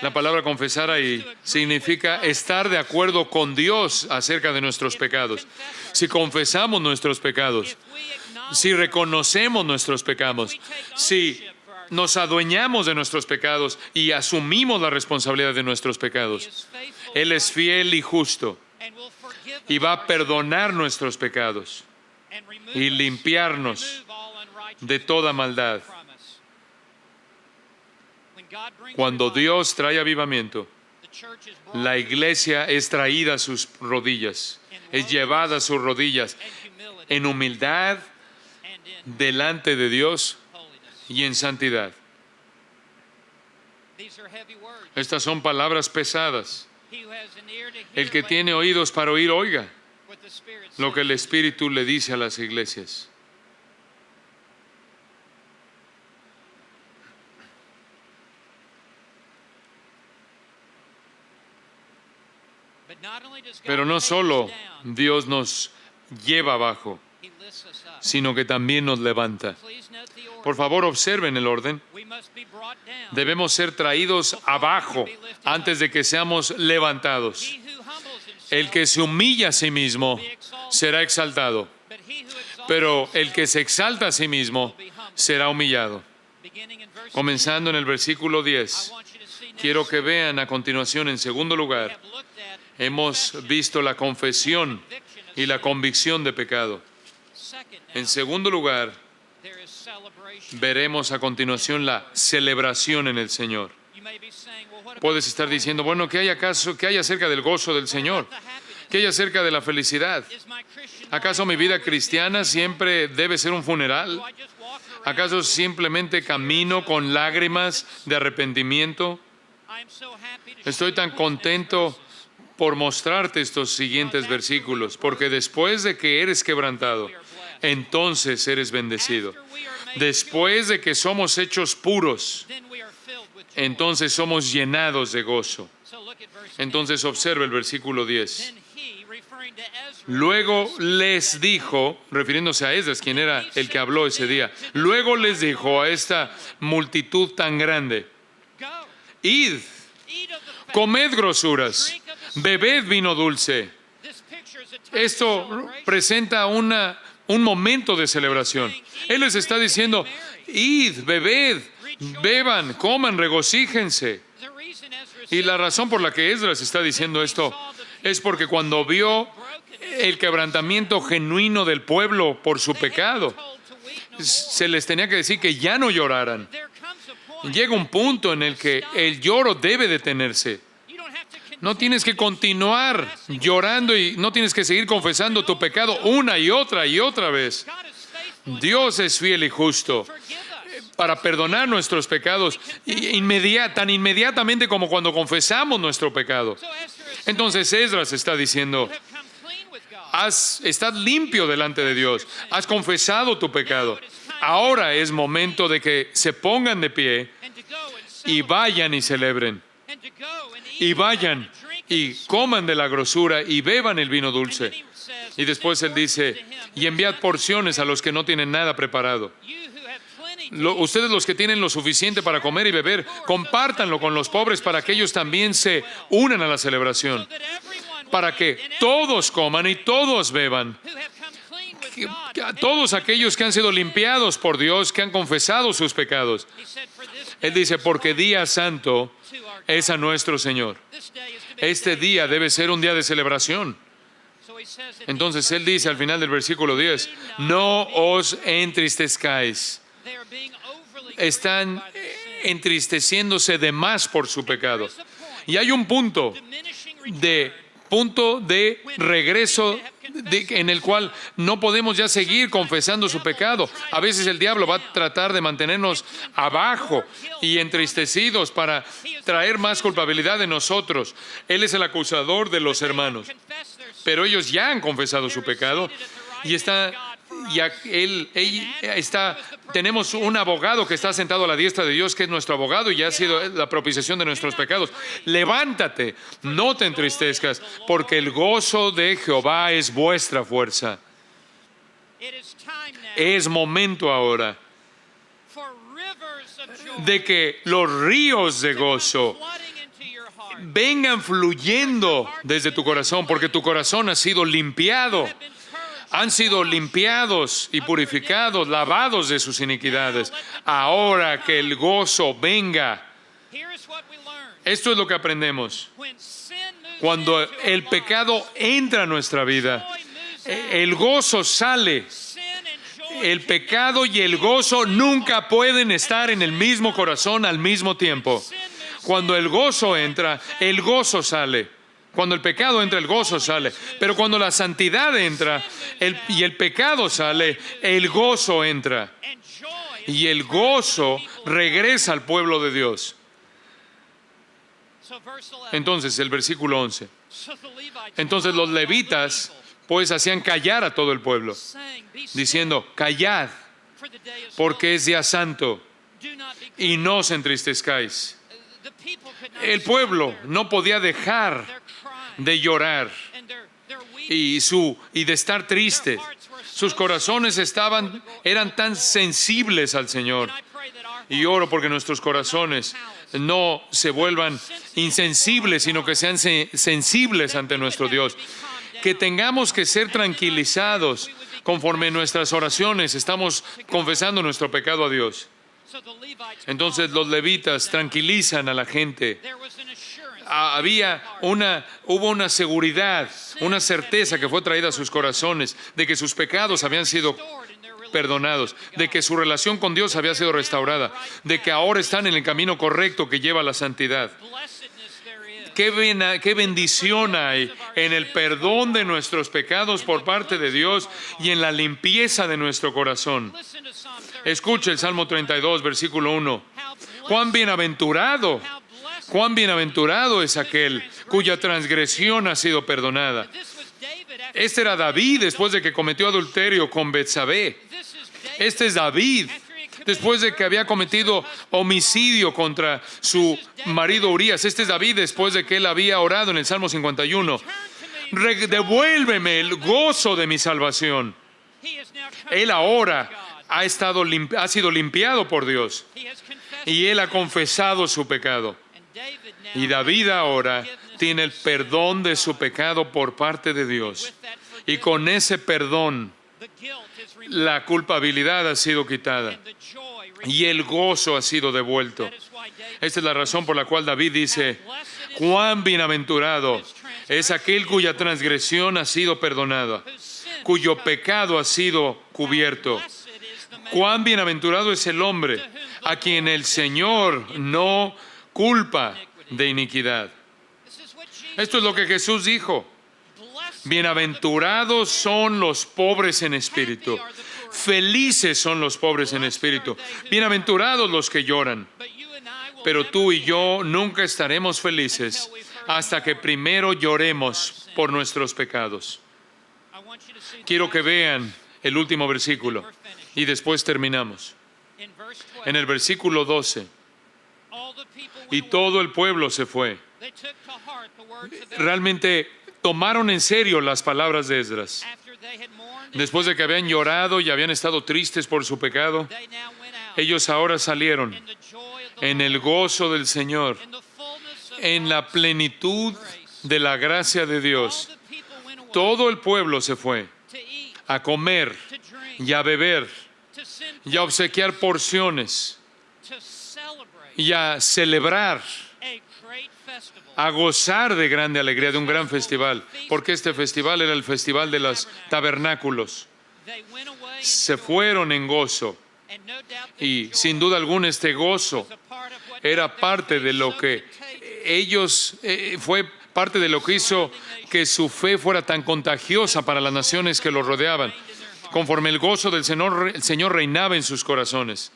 la palabra confesar ahí significa estar de acuerdo con Dios acerca de nuestros pecados. Si confesamos nuestros pecados, si reconocemos nuestros pecados, si nos adueñamos de nuestros pecados y asumimos la responsabilidad de nuestros pecados, Él es fiel y justo y va a perdonar nuestros pecados y limpiarnos de toda maldad. Cuando Dios trae avivamiento, la iglesia es traída a sus rodillas, es llevada a sus rodillas en humildad delante de Dios y en santidad. Estas son palabras pesadas. El que tiene oídos para oír, oiga lo que el Espíritu le dice a las iglesias. Pero no solo Dios nos lleva abajo, sino que también nos levanta. Por favor, observen el orden. Debemos ser traídos abajo antes de que seamos levantados. El que se humilla a sí mismo será exaltado, pero el que se exalta a sí mismo será humillado. Comenzando en el versículo 10, quiero que vean a continuación, en segundo lugar, hemos visto la confesión y la convicción de pecado. En segundo lugar, veremos a continuación la celebración en el Señor. Puedes estar diciendo, bueno, ¿qué hay acerca del gozo del Señor? ¿Qué hay acerca de la felicidad? ¿Acaso mi vida cristiana siempre debe ser un funeral? ¿Acaso simplemente camino con lágrimas de arrepentimiento? Estoy tan contento por mostrarte estos siguientes versículos, porque después de que eres quebrantado, entonces eres bendecido. Después de que somos hechos puros, entonces somos llenados de gozo. Entonces observa el versículo 10. Luego les dijo, refiriéndose a Esdras, quien era el que habló ese día, luego les dijo a esta multitud tan grande, id, comed grosuras, bebed vino dulce. Esto presenta un momento de celebración. Él les está diciendo, id, bebed, beban, coman, regocíjense. Y la razón por la que Esdras está diciendo esto es porque cuando vio el quebrantamiento genuino del pueblo por su pecado, se les tenía que decir que ya no lloraran. Llega un punto en el que el lloro debe detenerse. No tienes que continuar llorando y no tienes que seguir confesando tu pecado una y otra vez. Dios es fiel y justo para perdonar nuestros pecados tan inmediatamente como cuando confesamos nuestro pecado. Entonces Esdras está diciendo, estás limpio delante de Dios, has confesado tu pecado. Ahora es momento de que se pongan de pie y vayan y celebren. Y vayan y coman de la grosura y beban el vino dulce. Y después él dice, y enviad porciones a los que no tienen nada preparado. Ustedes los que tienen lo suficiente para comer y beber, compártanlo con los pobres para que ellos también se unan a la celebración. Para que todos coman y todos beban. Todos aquellos que han sido limpiados por Dios, que han confesado sus pecados. Él dice, porque día santo es a nuestro Señor. Este día debe ser un día de celebración. Entonces él dice al final del versículo 10, no os entristezcáis. Están entristeciéndose de más por su pecado. Y hay un punto de regreso en el cual no podemos ya seguir confesando su pecado. A veces el diablo va a tratar de mantenernos abajo y entristecidos para traer más culpabilidad en nosotros. Él es el acusador de los hermanos. Pero ellos ya han confesado su pecado y tenemos un abogado que está sentado a la diestra de Dios, que es nuestro abogado y ya ha sido la propiciación de nuestros pecados. Levántate, no te entristezcas, porque el gozo de Jehová es vuestra fuerza. Es momento ahora de que los ríos de gozo vengan fluyendo desde tu corazón, porque tu corazón ha sido limpiado. Han sido limpiados y purificados, lavados de sus iniquidades. Ahora que el gozo venga. Esto es lo que aprendemos. Cuando el pecado entra a nuestra vida, el gozo sale. El pecado y el gozo nunca pueden estar en el mismo corazón al mismo tiempo. Cuando el gozo entra, el gozo sale. Cuando el pecado entra, el gozo sale. Pero cuando la santidad entra y el pecado sale, el gozo entra. Y el gozo regresa al pueblo de Dios. Entonces, el versículo 11. Entonces los levitas pues hacían callar a todo el pueblo, diciendo, callad, porque es día santo, y no os entristezcáis. El pueblo no podía dejar de llorar y de estar triste. Sus corazones eran tan sensibles al Señor. Y oro porque nuestros corazones no se vuelvan insensibles, sino que sean sensibles ante nuestro Dios. Que tengamos que ser tranquilizados conforme nuestras oraciones estamos confesando nuestro pecado a Dios. Entonces los levitas tranquilizan a la gente. Hubo una seguridad, una certeza que fue traída a sus corazones de que sus pecados habían sido perdonados, de que su relación con Dios había sido restaurada, de que ahora están en el camino correcto que lleva a la santidad. Qué bendición hay en el perdón de nuestros pecados por parte de Dios y en la limpieza de nuestro corazón. Escuche el Salmo 32, versículo 1. Cuán bienaventurado es aquel cuya transgresión ha sido perdonada. Este era David después de que cometió adulterio con Betsabé. Este es David después de que había cometido homicidio contra su marido Urías. Este es David después de que él había orado en el Salmo 51. Devuélveme el gozo de mi salvación. Él ahora ha sido limpiado por Dios y él ha confesado su pecado. Y David ahora tiene el perdón de su pecado por parte de Dios. Y con ese perdón, la culpabilidad ha sido quitada y el gozo ha sido devuelto. Esta es la razón por la cual David dice, cuán bienaventurado es aquel cuya transgresión ha sido perdonada, cuyo pecado ha sido cubierto. Cuán bienaventurado es el hombre a quien el Señor no culpa de iniquidad. Esto es lo que Jesús dijo. Bienaventurados son los pobres en espíritu. Felices son los pobres en espíritu. Bienaventurados los que lloran. Pero tú y yo nunca estaremos felices hasta que primero lloremos por nuestros pecados. Quiero que vean el último versículo y después terminamos. En el versículo 12. Y todo el pueblo se fue. Realmente tomaron en serio las palabras de Esdras. Después de que habían llorado y habían estado tristes por su pecado, ellos ahora salieron en el gozo del Señor, en la plenitud de la gracia de Dios. Todo el pueblo se fue a comer y a beber y a obsequiar porciones y a celebrar, a gozar de grande alegría, de un gran festival, porque este festival era el festival de los tabernáculos. Se fueron en gozo y sin duda alguna este gozo era parte de lo que fue parte de lo que hizo que su fe fuera tan contagiosa para las naciones que los rodeaban. Conforme el gozo del Señor reinaba en sus corazones.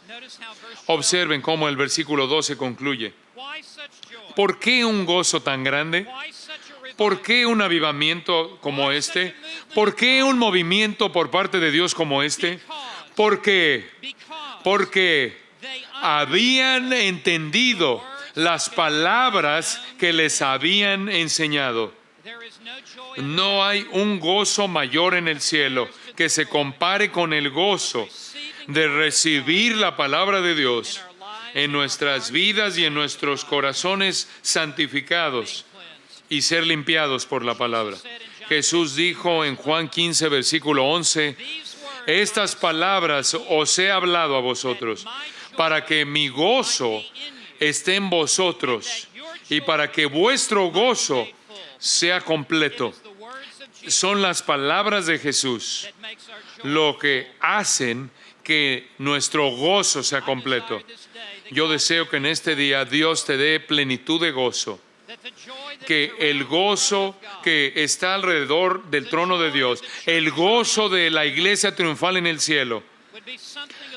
Observen cómo el versículo 12 concluye. ¿Por qué un gozo tan grande? ¿Por qué un avivamiento como este? ¿Por qué un movimiento por parte de Dios como este? Porque habían entendido las palabras que les habían enseñado. No hay un gozo mayor en el cielo que se compare con el gozo de recibir la palabra de Dios en nuestras vidas y en nuestros corazones santificados y ser limpiados por la palabra. Jesús dijo en Juan 15, versículo 11, estas palabras os he hablado a vosotros, para que mi gozo esté en vosotros y para que vuestro gozo sea completo. Son las palabras de Jesús lo que hacen que nuestro gozo sea completo. Yo deseo que en este día Dios te dé plenitud de gozo, que el gozo que está alrededor del trono de Dios, el gozo de la iglesia triunfal en el cielo,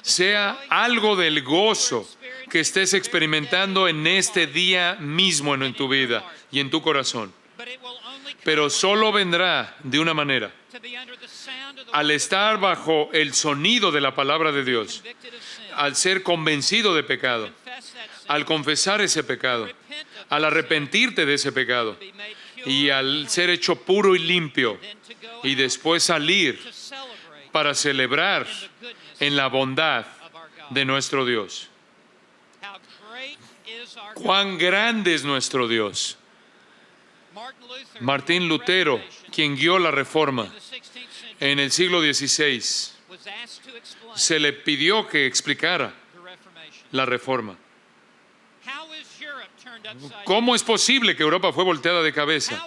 sea algo del gozo que estés experimentando en este día mismo en tu vida y en tu corazón. Pero solo vendrá de una manera: al estar bajo el sonido de la palabra de Dios, al ser convencido de pecado, al confesar ese pecado, al arrepentirte de ese pecado y al ser hecho puro y limpio, y después salir para celebrar en la bondad de nuestro Dios. ¡Cuán grande es nuestro Dios! Martín Lutero, quien guió la Reforma en el siglo XVI, se le pidió que explicara la Reforma. ¿Cómo es posible que Europa fue volteada de cabeza?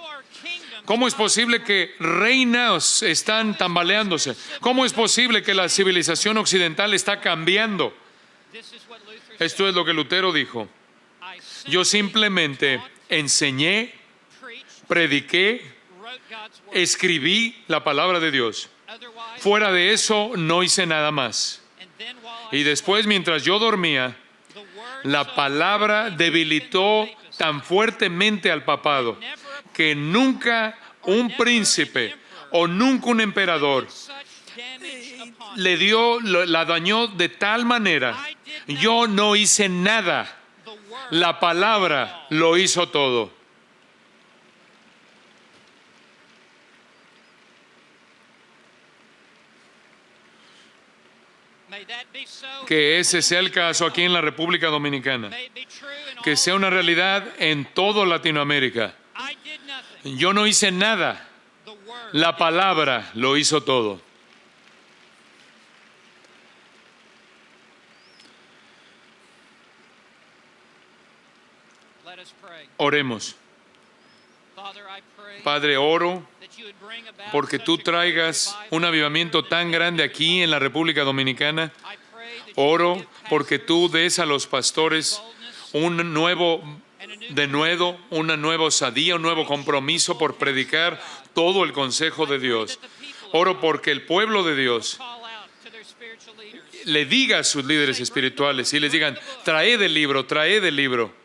¿Cómo es posible que reinos están tambaleándose? ¿Cómo es posible que la civilización occidental está cambiando? Esto es lo que Lutero dijo: yo simplemente enseñé, prediqué, escribí la palabra de Dios. Fuera de eso no hice nada más. Y después, mientras yo dormía, la palabra debilitó tan fuertemente al papado que nunca un príncipe o nunca un emperador la dañó de tal manera. Yo no hice nada. La palabra lo hizo todo. Que ese sea el caso aquí en la República Dominicana. Que sea una realidad en toda Latinoamérica. Yo no hice nada. La palabra lo hizo todo. Oremos. Padre, oro porque tú traigas un avivamiento tan grande aquí en la República Dominicana. Oro porque tú des a los pastores una nueva osadía, un nuevo compromiso por predicar todo el consejo de Dios. Oro porque el pueblo de Dios le diga a sus líderes espirituales y les digan: traed el libro, traed el libro.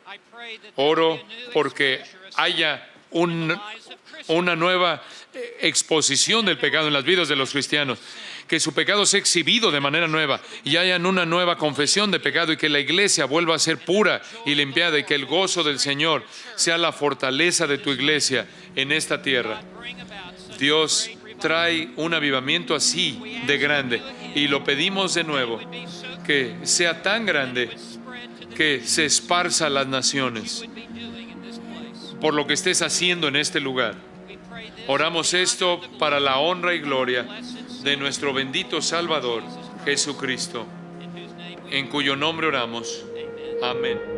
Oro porque haya una nueva exposición del pecado en las vidas de los cristianos, que su pecado sea exhibido de manera nueva y haya una nueva confesión de pecado, y que la iglesia vuelva a ser pura y limpiada, y que el gozo del Señor sea la fortaleza de tu iglesia en esta tierra. Dios, trae un avivamiento así de grande, y lo pedimos de nuevo, que sea tan grande que se esparza a las naciones por lo que estés haciendo en este lugar. Oramos esto para la honra y gloria de nuestro bendito Salvador, Jesucristo, en cuyo nombre oramos. Amén.